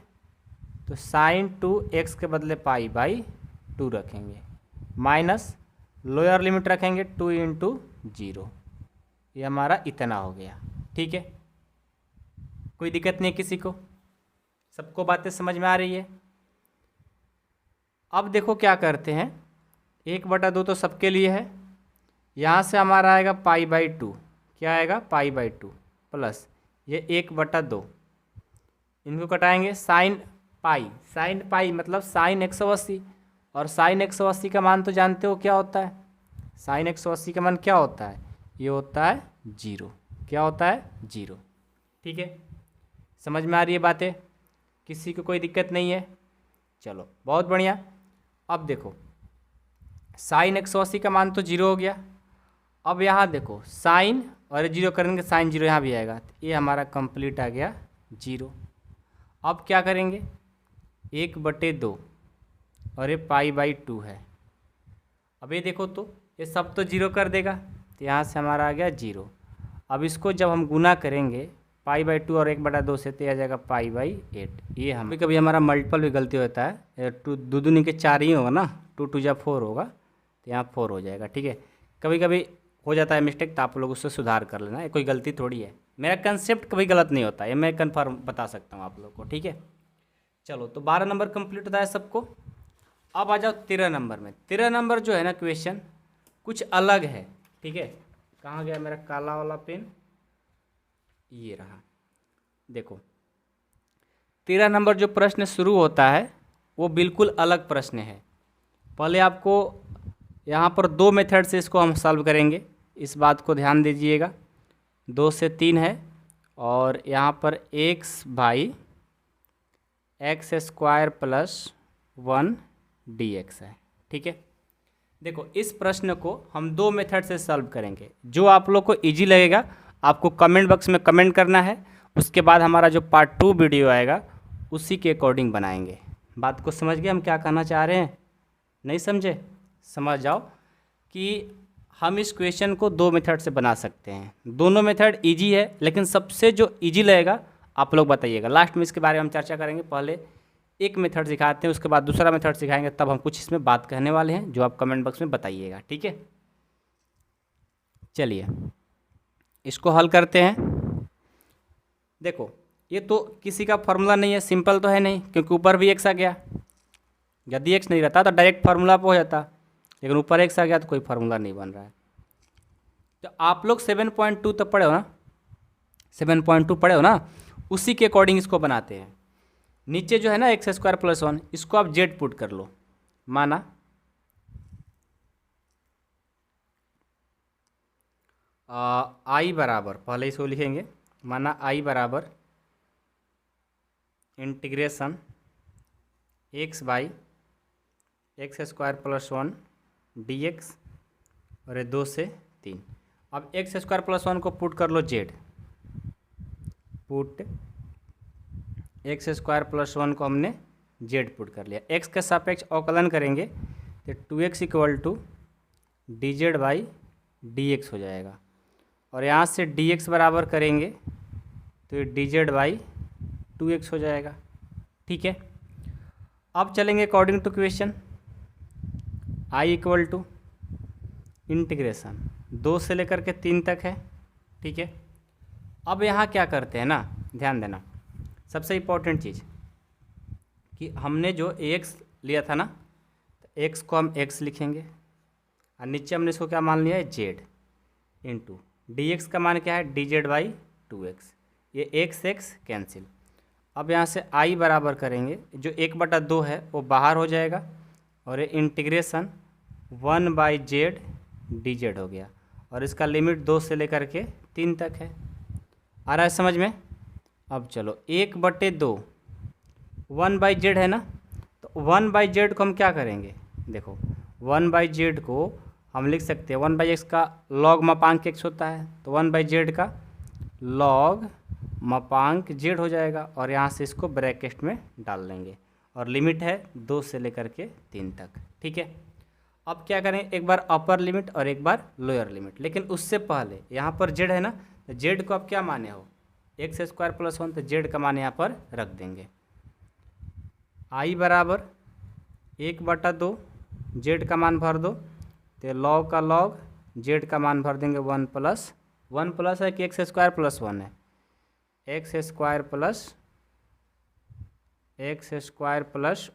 तो साइन 2x के बदले π/2 रखेंगे, माइनस लोअर लिमिट रखेंगे 2 × 0, ये हमारा इतना हो गया। ठीक है, कोई दिक्कत नहीं है किसी को, सबको बातें समझ में आ रही है। अब देखो क्या करते हैं, 1/2 तो सबके लिए है, यहाँ से हमारा आएगा π/2, क्या आएगा π/2 प्लस ये 1/2, इनको कटाएंगे, साइन पाई मतलब साइन 180, और साइन 180 का मान तो जानते हो क्या होता है, साइन 180 का मान क्या होता है, ये होता है 0। क्या होता है, 0। ठीक है, समझ में आ रही है बातें, किसी को कोई दिक्कत नहीं है। चलो बहुत बढ़िया। अब देखो साइन 180 का मान तो 0 हो गया। अब यहाँ देखो साइन और 0 करेंगे, साइन 0 यहाँ भी आएगा, तो ये हमारा कंप्लीट आ गया 0। अब क्या करेंगे, 1/2 और ये π/2 है। अब ये देखो तो ये सब तो 0 कर देगा, तो यहाँ से हमारा आ गया 0। अब इसको जब हम गुना करेंगे π/2 और 1/2 से, तो आ जाएगा π/8। ये हम कभी हमारा मल्टीपल भी गलती होता है, 2 दूनी के 4 ही होगा ना, 2 2 जा 4 होगा, तो यहाँ 4 हो जाएगा। ठीक है, कभी कभी हो जाता है मिस्टेक, तो आप लोग उससे सुधार कर लेना, ये कोई गलती थोड़ी है, मेरा कंसेप्ट कभी गलत नहीं होता, ये मैं कन्फर्म बता सकता हूँ आप लोग को। ठीक है, चलो तो 12 नंबर कंप्लीट होता है सबको। अब आ जाओ 13 नंबर में। 13 नंबर जो है ना क्वेश्चन कुछ अलग है। ठीक है, कहाँ गया मेरा काला वाला पेन, ये रहा। देखो 13 नंबर जो प्रश्न शुरू होता है वो बिल्कुल अलग प्रश्न है। पहले आपको यहाँ पर 2 मेथड से इसको हम सॉल्व करेंगे, इस बात को ध्यान दीजिएगा। 2 से 3 है और यहाँ पर x/x² + 1 dx है। ठीक है, देखो इस प्रश्न को हम 2 मेथड से सॉल्व करेंगे, जो आप लोग को इजी लगेगा आपको कमेंट बॉक्स में कमेंट करना है। उसके बाद हमारा जो पार्ट 2 वीडियो आएगा उसी के अकॉर्डिंग बनाएंगे। बात को समझ गए हम क्या कहना चाह रहे हैं, नहीं समझे, समझ जाओ कि हम इस क्वेश्चन को 2 मेथड से बना सकते हैं। दोनों मेथड इजी है, लेकिन सबसे जो इजी लगेगा आप लोग बताइएगा। लास्ट में इसके बारे में हम चर्चा करेंगे। पहले एक मेथड सिखाते हैं, उसके बाद दूसरा मेथड सिखाएंगे, तब हम कुछ इसमें बात कहने वाले हैं जो आप कमेंट बॉक्स में बताइएगा। ठीक है, चलिए इसको हल करते हैं। देखो ये तो किसी का फार्मूला नहीं है, सिंपल तो है नहीं, क्योंकि ऊपर भी x आ गया। यदि x नहीं रहता तो डायरेक्ट फार्मूला पे हो जाता, लेकिन ऊपर x आ गया तो कोई फार्मूला नहीं बन रहा है। तो आप लोग 7.2 तक पढ़े हो ना, 7.2 पढ़े हो ना, उसी के अकॉर्डिंग इसको बनाते हैं। नीचे जो है ना x² + 1, इसको आप z पुट कर लो। माना i बराबर, पहले इसको लिखेंगे, माना i बराबर इंटीग्रेशन x/x² + 1 dx और ये 2 से 3। अब x² + 1 को पुट कर लो z, पुट x² + 1 को हमने z पुट कर लिया। x के सापेक्ष अवकलन करेंगे तो 2x = dz/dx हो जाएगा, और यहाँ से dx बराबर करेंगे तो ये dz/2x हो जाएगा। ठीक है, अब चलेंगे according to question. i = integration 2 से लेकर के 3 तक है। ठीक है, अब यहाँ क्या करते हैं ना, ध्यान देना, सबसे इम्पोर्टेंट चीज़ कि हमने जो ax लिया था ना, तो x को हम x लिखेंगे और नीचे हमने इसको क्या मान लिया है, z इंटू dx का मान क्या है, dz/2x। ये x कैंसिल, अब यहाँ से आई बराबर करेंगे, जो 1/2 है वो बाहर हो जाएगा और ये इंटीग्रेशन 1/z dz हो गया और इसका लिमिट 2 से लेकर के 3 तक है। आ रहा है समझ में? अब चलो 1/2 1/z है ना, तो 1/z को हम क्या करेंगे, देखो 1/z को हम लिख सकते हैं 1/x का log मापांक x होता है, तो 1/z का log मापांक z हो जाएगा और यहाँ से इसको ब्रैकेट में डाल लेंगे और लिमिट है 2 से लेकर के 3 तक। ठीक है, अब क्या करें, एक बार अपर लिमिट और एक बार लोअर लिमिट, लेकिन उससे पहले यहाँ पर z है ना, तो z को आप क्या माने हो, x² + 1, तो z का मान यहाँ पर रख देंगे। i बराबर 1/2 z का मान भर दो, तो log का log z का मान भर देंगे 1 प्लस है कि x² + 1 है, x² +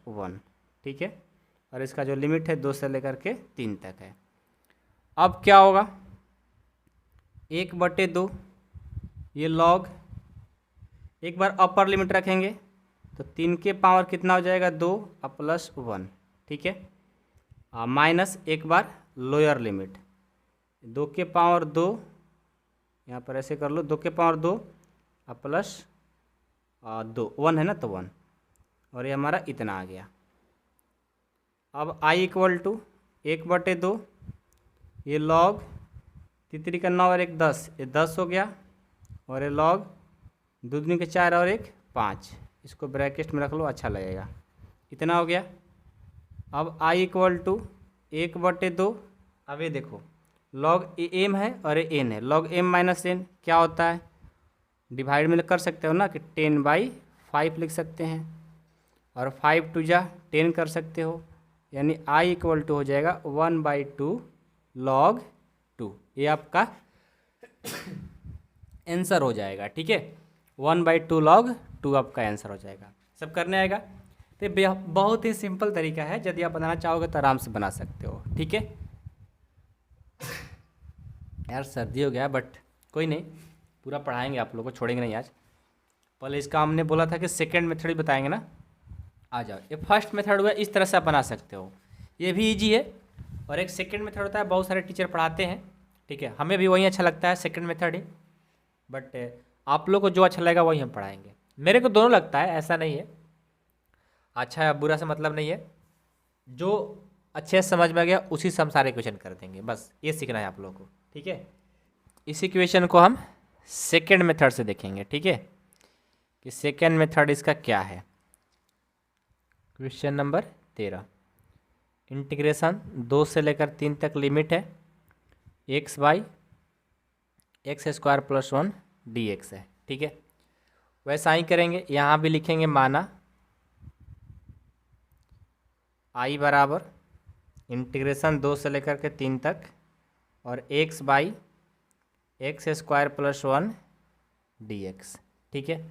1। ठीक है, और इसका जो लिमिट है 2 से लेकर के 3 तक है। अब क्या होगा, 1/2 ये log, एक बार अपर लिमिट रखेंगे तो 3 के पावर कितना हो जाएगा, 2 + 1। ठीक है, माइनस एक बार लोअर लिमिट, 2 के पावर 2, यहाँ पर ऐसे कर लो, 2 के पावर 2 प्लस 2, 1 है ना, तो 1, और ये हमारा इतना आ गया। अब i = 1/2 ये log 3 का 9 और 1 10, ये 10 हो गया, और ये log 2 दूनी के 4 और 1 5, इसको ब्रैकेट में रख लो, अच्छा लगेगा, इतना हो गया। अब i = 1/2, अब ये देखो log m है और ये n है, log m - n क्या होता है, डिवाइड में कर सकते हो ना कि 10/5 लिख सकते हैं, और 5 2 जा 10 कर सकते हो, यानी i = हो जाएगा 1/2 log 2, ये आपका आंसर हो जाएगा। ठीक है, 1/2 log 2 आपका आंसर हो जाएगा। सब करने आएगा, तो बहुत ही सिंपल तरीका है, यदि आप बनाना चाहोगे तो आराम से बना सकते हो। ठीक है यार, सर्दी हो गया, बट कोई नहीं, पूरा पढ़ाएंगे आप लोगों को, छोड़ेंगे नहीं आज। पहले इसका हमने बोला था कि सेकंड मेथड ही बताएंगे ना, आ जाओ। ये फर्स्ट मेथड हुआ, इस तरह से आप बना सकते हो, ये भी इजी है। और एक सेकंड मेथड होता है, बहुत सारे टीचर पढ़ाते हैं, ठीक है, हमें भी वही अच्छा लगता है, सेकंड मेथड ही, बट आप लोग को जो अच्छा लगेगा वही हम पढ़ाएंगे। मेरे को दोनों लगता है, ऐसा नहीं है, अच्छा या बुरा से मतलब नहीं है, जो अच्छे से समझ में आ गया उसी से हम सारे क्वेश्चन कर देंगे, बस ये सीखना है आप लोगों को। ठीक है, इसी क्वेश्चन को हम सेकेंड मेथड से देखेंगे। ठीक है, कि सेकेंड मेथड इसका क्या है। क्वेश्चन नंबर 13, इंटीग्रेशन 2 से लेकर 3 तक लिमिट है, x/x² + 1 dx है। ठीक है, वैसा ही करेंगे, यहाँ भी लिखेंगे माना i बराबर इंटीग्रेशन 2 से लेकर के 3 तक और x/x² + 1 dx। ठीक है,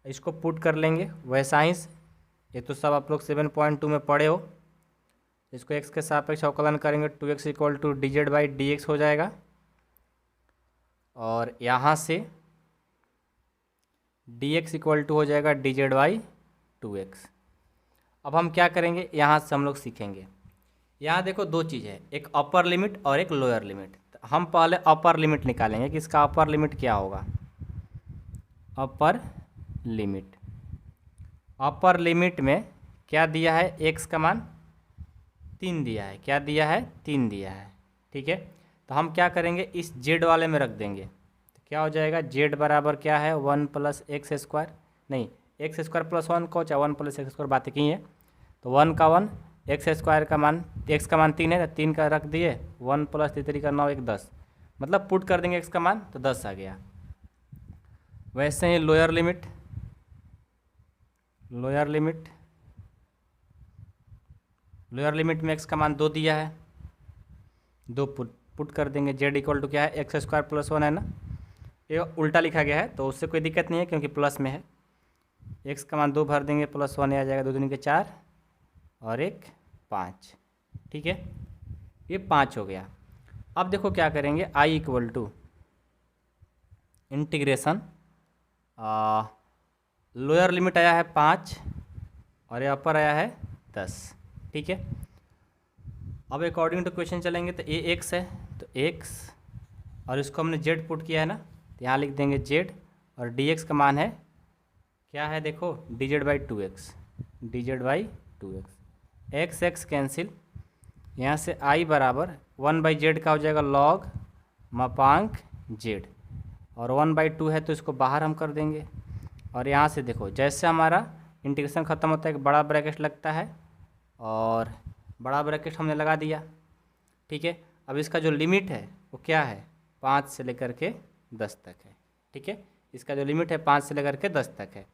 इसको पुट कर लेंगे वैसा ही, ये तो सब आप लोग 7.2 में पढ़े हो। इसको x के सापेक्ष अवकलन करेंगे, 2x = dz/dx हो जाएगा, और यहाँ से dx = हो जाएगा dz/2x। अब हम क्या करेंगे, यहाँ से हम लोग सीखेंगे, यहाँ देखो दो चीज़ है, एक अपर लिमिट और एक लोअर लिमिट। तो हम पहले अपर लिमिट निकालेंगे कि इसका अपर लिमिट क्या होगा। अपर लिमिट में क्या दिया है, x का मान 3 दिया है, क्या दिया है, 3 दिया है। ठीक है, तो हम क्या करेंगे, इस z वाले में रख देंगे, तो क्या हो जाएगा, z बराबर क्या है, 1 + x², नहीं x² + 1 को, चाहे 1 + x² बातें की हैं, तो 1 का 1, x² का मान, x का मान 3 है तो 3 का रख दिए, 1 + 3 का 9 1 10, मतलब पुट कर देंगे x का मान तो 10 आ गया। वैसे ही लोअर लिमिट में x का मान 2 दिया है, 2 पुट कर देंगे, z = क्या है, x² + 1 है ना, ये उल्टा लिखा गया है तो उससे कोई दिक्कत नहीं है क्योंकि प्लस में है। x का मान 2 भर देंगे, +1 आ जाएगा, 2 दूनी के 4 और 1 5। ठीक है, ये 5 हो गया। अब देखो क्या करेंगे, i = इंटीग्रेशन लोअर लिमिट आया है 5 और ये अपर आया है 10। ठीक है, अब अकॉर्डिंग टू क्वेश्चन चलेंगे तो ये x है तो x, और इसको हमने z पुट किया है ना, तो यहाँ लिख देंगे z, और dx का मान है क्या है, देखो dz/2x, dz/2x, x कैंसिल, यहाँ से i बराबर 1/z का हो जाएगा log मापांक z, और 1/2 है तो इसको बाहर हम कर देंगे। और यहाँ से देखो जैसे हमारा इंटीग्रेशन ख़त्म होता है एक बड़ा ब्रैकेट लगता है, और बड़ा ब्रैकेट हमने लगा दिया। ठीक है, अब इसका जो लिमिट है वो क्या है, 5 से लेकर के 10 तक है। ठीक है, इसका जो लिमिट है 5 से लेकर के 10 तक है,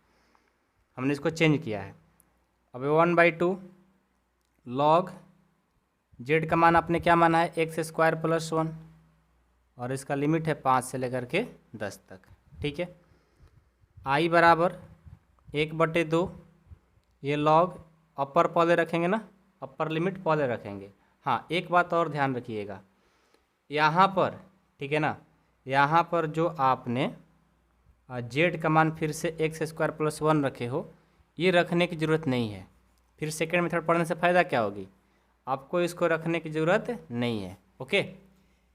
हमने इसको चेंज किया है। अब 1/2 log z का मान आपने क्या माना है, x² + 1, और इसका लिमिट है 5 से लेकर के 10 तक। ठीक है, i बराबर 1/2, ये log अपर पहले रखेंगे ना, अपर लिमिट पहले रखेंगे। हाँ, एक बात और ध्यान रखिएगा, यहाँ पर ठीक है ना, यहाँ पर जो आपने z का मान फिर से x² + 1 रखे हो, ये रखने की ज़रूरत नहीं है। फिर सेकेंड मेथड पढ़ने से फ़ायदा क्या होगी, आपको इसको रखने की ज़रूरत नहीं है। ओके,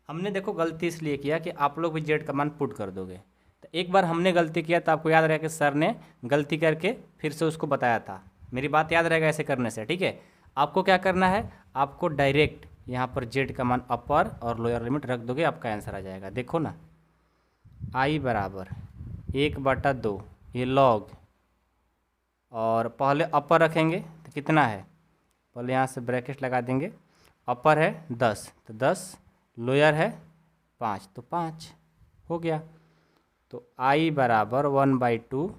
हमने देखो गलती इसलिए किया कि आप लोग भी z का मान पुट कर दोगे, तो एक बार हमने गलती किया तो आपको याद रहेगा कि सर ने गलती करके फिर से उसको बताया था। मेरी बात याद रहेगा ऐसे करने से। ठीक है, आपको क्या करना है, आपको डायरेक्ट यहाँ पर z का मान अपर और लोअर लिमिट रख दोगे, आपका आंसर आ जाएगा। देखो ना, i बराबर 1/2, ये log, और पहले अपर रखेंगे तो कितना है, पहले यहाँ से ब्रैकेट लगा देंगे, अपर है 10 तो 10, लोअर है 5 तो 5 हो गया। तो i बराबर 1/2,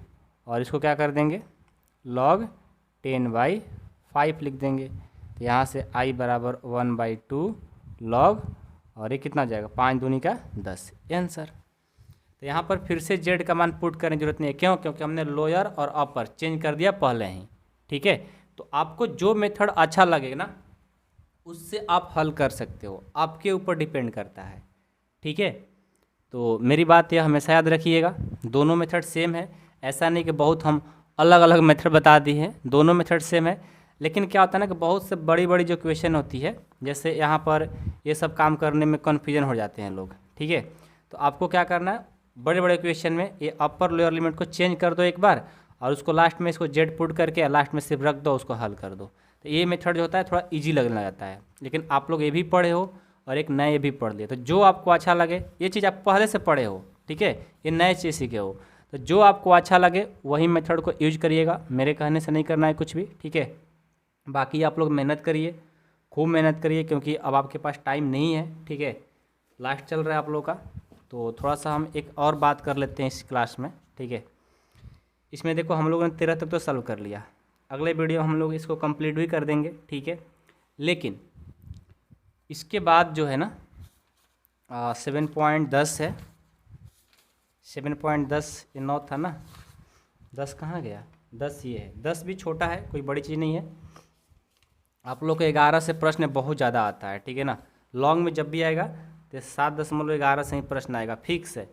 और इसको क्या कर देंगे, log 10/5 लिख देंगे। तो यहाँ से i बराबर 1/2 log, और ये कितना जाएगा, 5 दूनी का 10, आंसर। तो यहाँ पर फिर से z का मान पुट करने की जरूरत नहीं है, क्यों, क्योंकि हमने लोअर और अपर चेंज कर दिया पहले ही। ठीक है, तो आपको जो मेथड अच्छा लगेगा ना उससे आप हल कर सकते हो, आपके ऊपर डिपेंड करता है। ठीक है, तो मेरी बात यह हमेशा याद रखिएगा, दोनों मेथड सेम है, ऐसा नहीं कि बहुत हम अलग अलग मेथड बता दी हैं, दोनों मेथड सेम है। लेकिन क्या होता है ना कि बहुत से बड़ी बड़ी जो क्वेश्चन होती है, जैसे यहाँ पर ये सब काम करने में कन्फ्यूजन हो जाते हैं लोग। ठीक है, तो आपको क्या करना है, बड़े बड़े क्वेश्चन में ये अपर लोअर लिमिट को चेंज कर दो एक बार, और उसको लास्ट में इसको z पुट करके लास्ट में सिर्फ रख दो, उसको हल कर दो। तो ये मेथड जो होता है थोड़ा ईजी लगने लगता है। लेकिन आप लोग ये भी पढ़े हो और एक नए ये भी पढ़ लिए, तो जो आपको अच्छा लगे, ये चीज़ आप पहले से पढ़े हो, ठीक है, ये नए चीज़ सीखे हो, तो जो आपको अच्छा लगे वही मेथड को यूज करिएगा, मेरे कहने से नहीं करना है कुछ भी। ठीक है, बाकी आप लोग मेहनत करिए, खूब मेहनत करिए, क्योंकि अब आपके पास टाइम नहीं है। ठीक है, लास्ट चल रहा है आप लोग का, तो थोड़ा सा हम एक और बात कर लेते हैं इस क्लास में। ठीक है, इसमें देखो हम लोगों ने 13 तक तो सॉल्व कर लिया, अगले वीडियो हम लोग इसको कंप्लीट भी कर देंगे। ठीक है, लेकिन इसके बाद जो है ना 7.10 है, 7.10 ये 9 था ना, 10 कहाँ गया, 10 ये है, 10 भी छोटा है, कोई बड़ी चीज़ नहीं है। आप लोग को 11 से प्रश्न बहुत ज़्यादा आता है। ठीक है ना, लॉन्ग में जब भी आएगा तो 7.11 से ही प्रश्न आएगा, फिक्स है,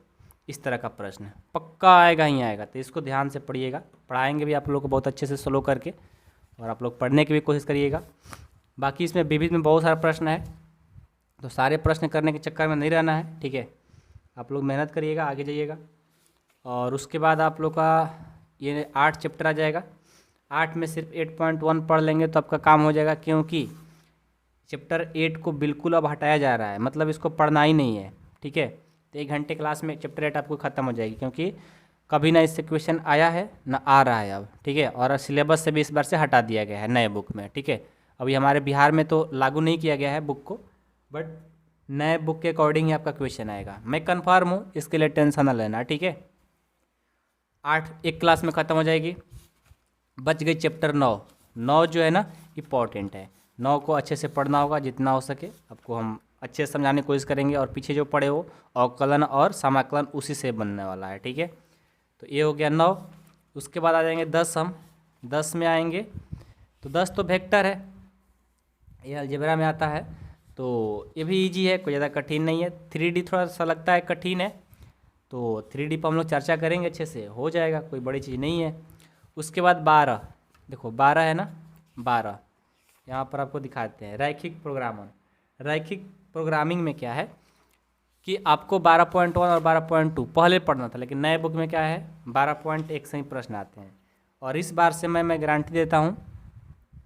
इस तरह का प्रश्न पक्का आएगा ही आएगा। तो इसको ध्यान से पढ़िएगा, पढ़ाएंगे भी आप लोग को बहुत अच्छे से स्लो करके, और आप लोग पढ़ने की भी कोशिश करिएगा। बाकी इसमें विविध में बहुत सारा प्रश्न है, तो सारे प्रश्न करने के चक्कर में नहीं रहना है। ठीक है, आप लोग मेहनत करिएगा, आगे जाइएगा। और उसके बाद आप लोग का ये 8 चैप्टर आ जाएगा, 8 में सिर्फ 8.1 पढ़ लेंगे तो आपका काम हो जाएगा, क्योंकि चैप्टर 8 को बिल्कुल अब हटाया जा रहा है, मतलब इसको पढ़ना ही नहीं है। ठीक है, तो 1 घंटे क्लास में चैप्टर 8 आपको ख़त्म हो जाएगी, क्योंकि कभी ना इससे क्वेश्चन आया है ना आ रहा है अब। ठीक है, और सिलेबस से भी इस बार से हटा दिया गया है नए बुक में। ठीक है, अभी हमारे बिहार में तो लागू नहीं किया गया है बुक को, बट नए बुक के अकॉर्डिंग ही आपका क्वेश्चन आएगा, मैं कन्फर्म हूँ, इसके लिए टेंशन ना लेना। ठीक है, 8 एक क्लास में ख़त्म हो जाएगी, बच गई चैप्टर 9। 9 जो है ना इम्पॉर्टेंट है, 9 को अच्छे से पढ़ना होगा, जितना हो सके आपको हम अच्छे से समझाने की कोशिश करेंगे, और पीछे जो पढ़े हो अवकलन और समाकलन उसी से बनने वाला है। ठीक है, तो ये हो गया 9। उसके बाद आ जाएंगे 10, हम 10 में आएंगे तो 10 तो वेक्टर है, ये अलजेब्रा में आता है, तो ये भी इजी है, कोई ज़्यादा कठिन नहीं है। 3D थोड़ा सा लगता है कठिन है, तो 3D पर हम लोग चर्चा करेंगे, अच्छे से हो जाएगा, कोई बड़ी चीज़ नहीं है। उसके बाद 12, देखो 12 है ना, 12 यहाँ पर आपको दिखाते हैं। रैखिक प्रोग्रामर, रैखिक प्रोग्रामिंग में क्या है कि आपको 12.1 और 12.2 पहले पढ़ना था, लेकिन नए बुक में क्या है 12.1 से ही प्रश्न आते हैं। और इस बार से मैं गारंटी देता हूँ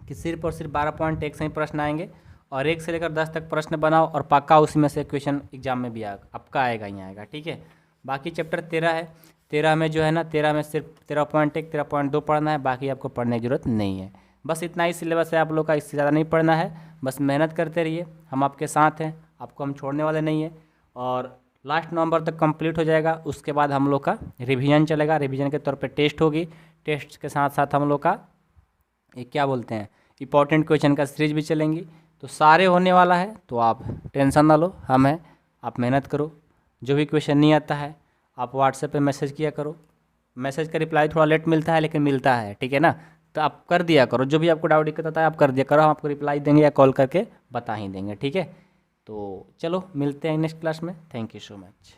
कि सिर्फ और सिर्फ 12.1 से ही प्रश्न आएंगे, और 1 से लेकर 10 तक प्रश्न बनाओ और पक्का उसी में से क्वेश्चन एग्जाम में भी आपका आएगा ही आएगा, ठीक है। बाकी चैप्टर 13 है, 13 में जो है ना, 13 में सिर्फ 13.1 13.2 पढ़ना है, बाकी आपको पढ़ने की जरूरत नहीं है। बस इतना ही सिलेबस है आप लोग का, इससे ज़्यादा नहीं पढ़ना है। बस मेहनत करते रहिए, हम आपके साथ हैं, आपको हम छोड़ने वाले नहीं हैं। और लास्ट नवंबर तक कंप्लीट हो जाएगा, उसके बाद हम लोग का रिवीजन चलेगा, रिवीजन के तौर पे टेस्ट होगी, टेस्ट के साथ साथ हम लोग का ये क्या बोलते हैं इंपॉर्टेंट क्वेश्चन का सीरीज भी चलेंगी। तो सारे होने वाला है, तो आप टेंशन ना लो, हम हैं, आप मेहनत करो। जो भी क्वेश्चन नहीं आता है आप व्हाट्सएप पे मैसेज किया करो, मैसेज का रिप्लाई थोड़ा लेट मिलता है लेकिन मिलता है, ठीक है ना। तो आप कर दिया करो, जो भी आपको डाउट दिक्कत आता है आप कर दिया करो, हम आपको रिप्लाई देंगे या कॉल करके बता ही देंगे, ठीक है। तो चलो मिलते हैं नेक्स्ट क्लास में, थैंक यू सो मच।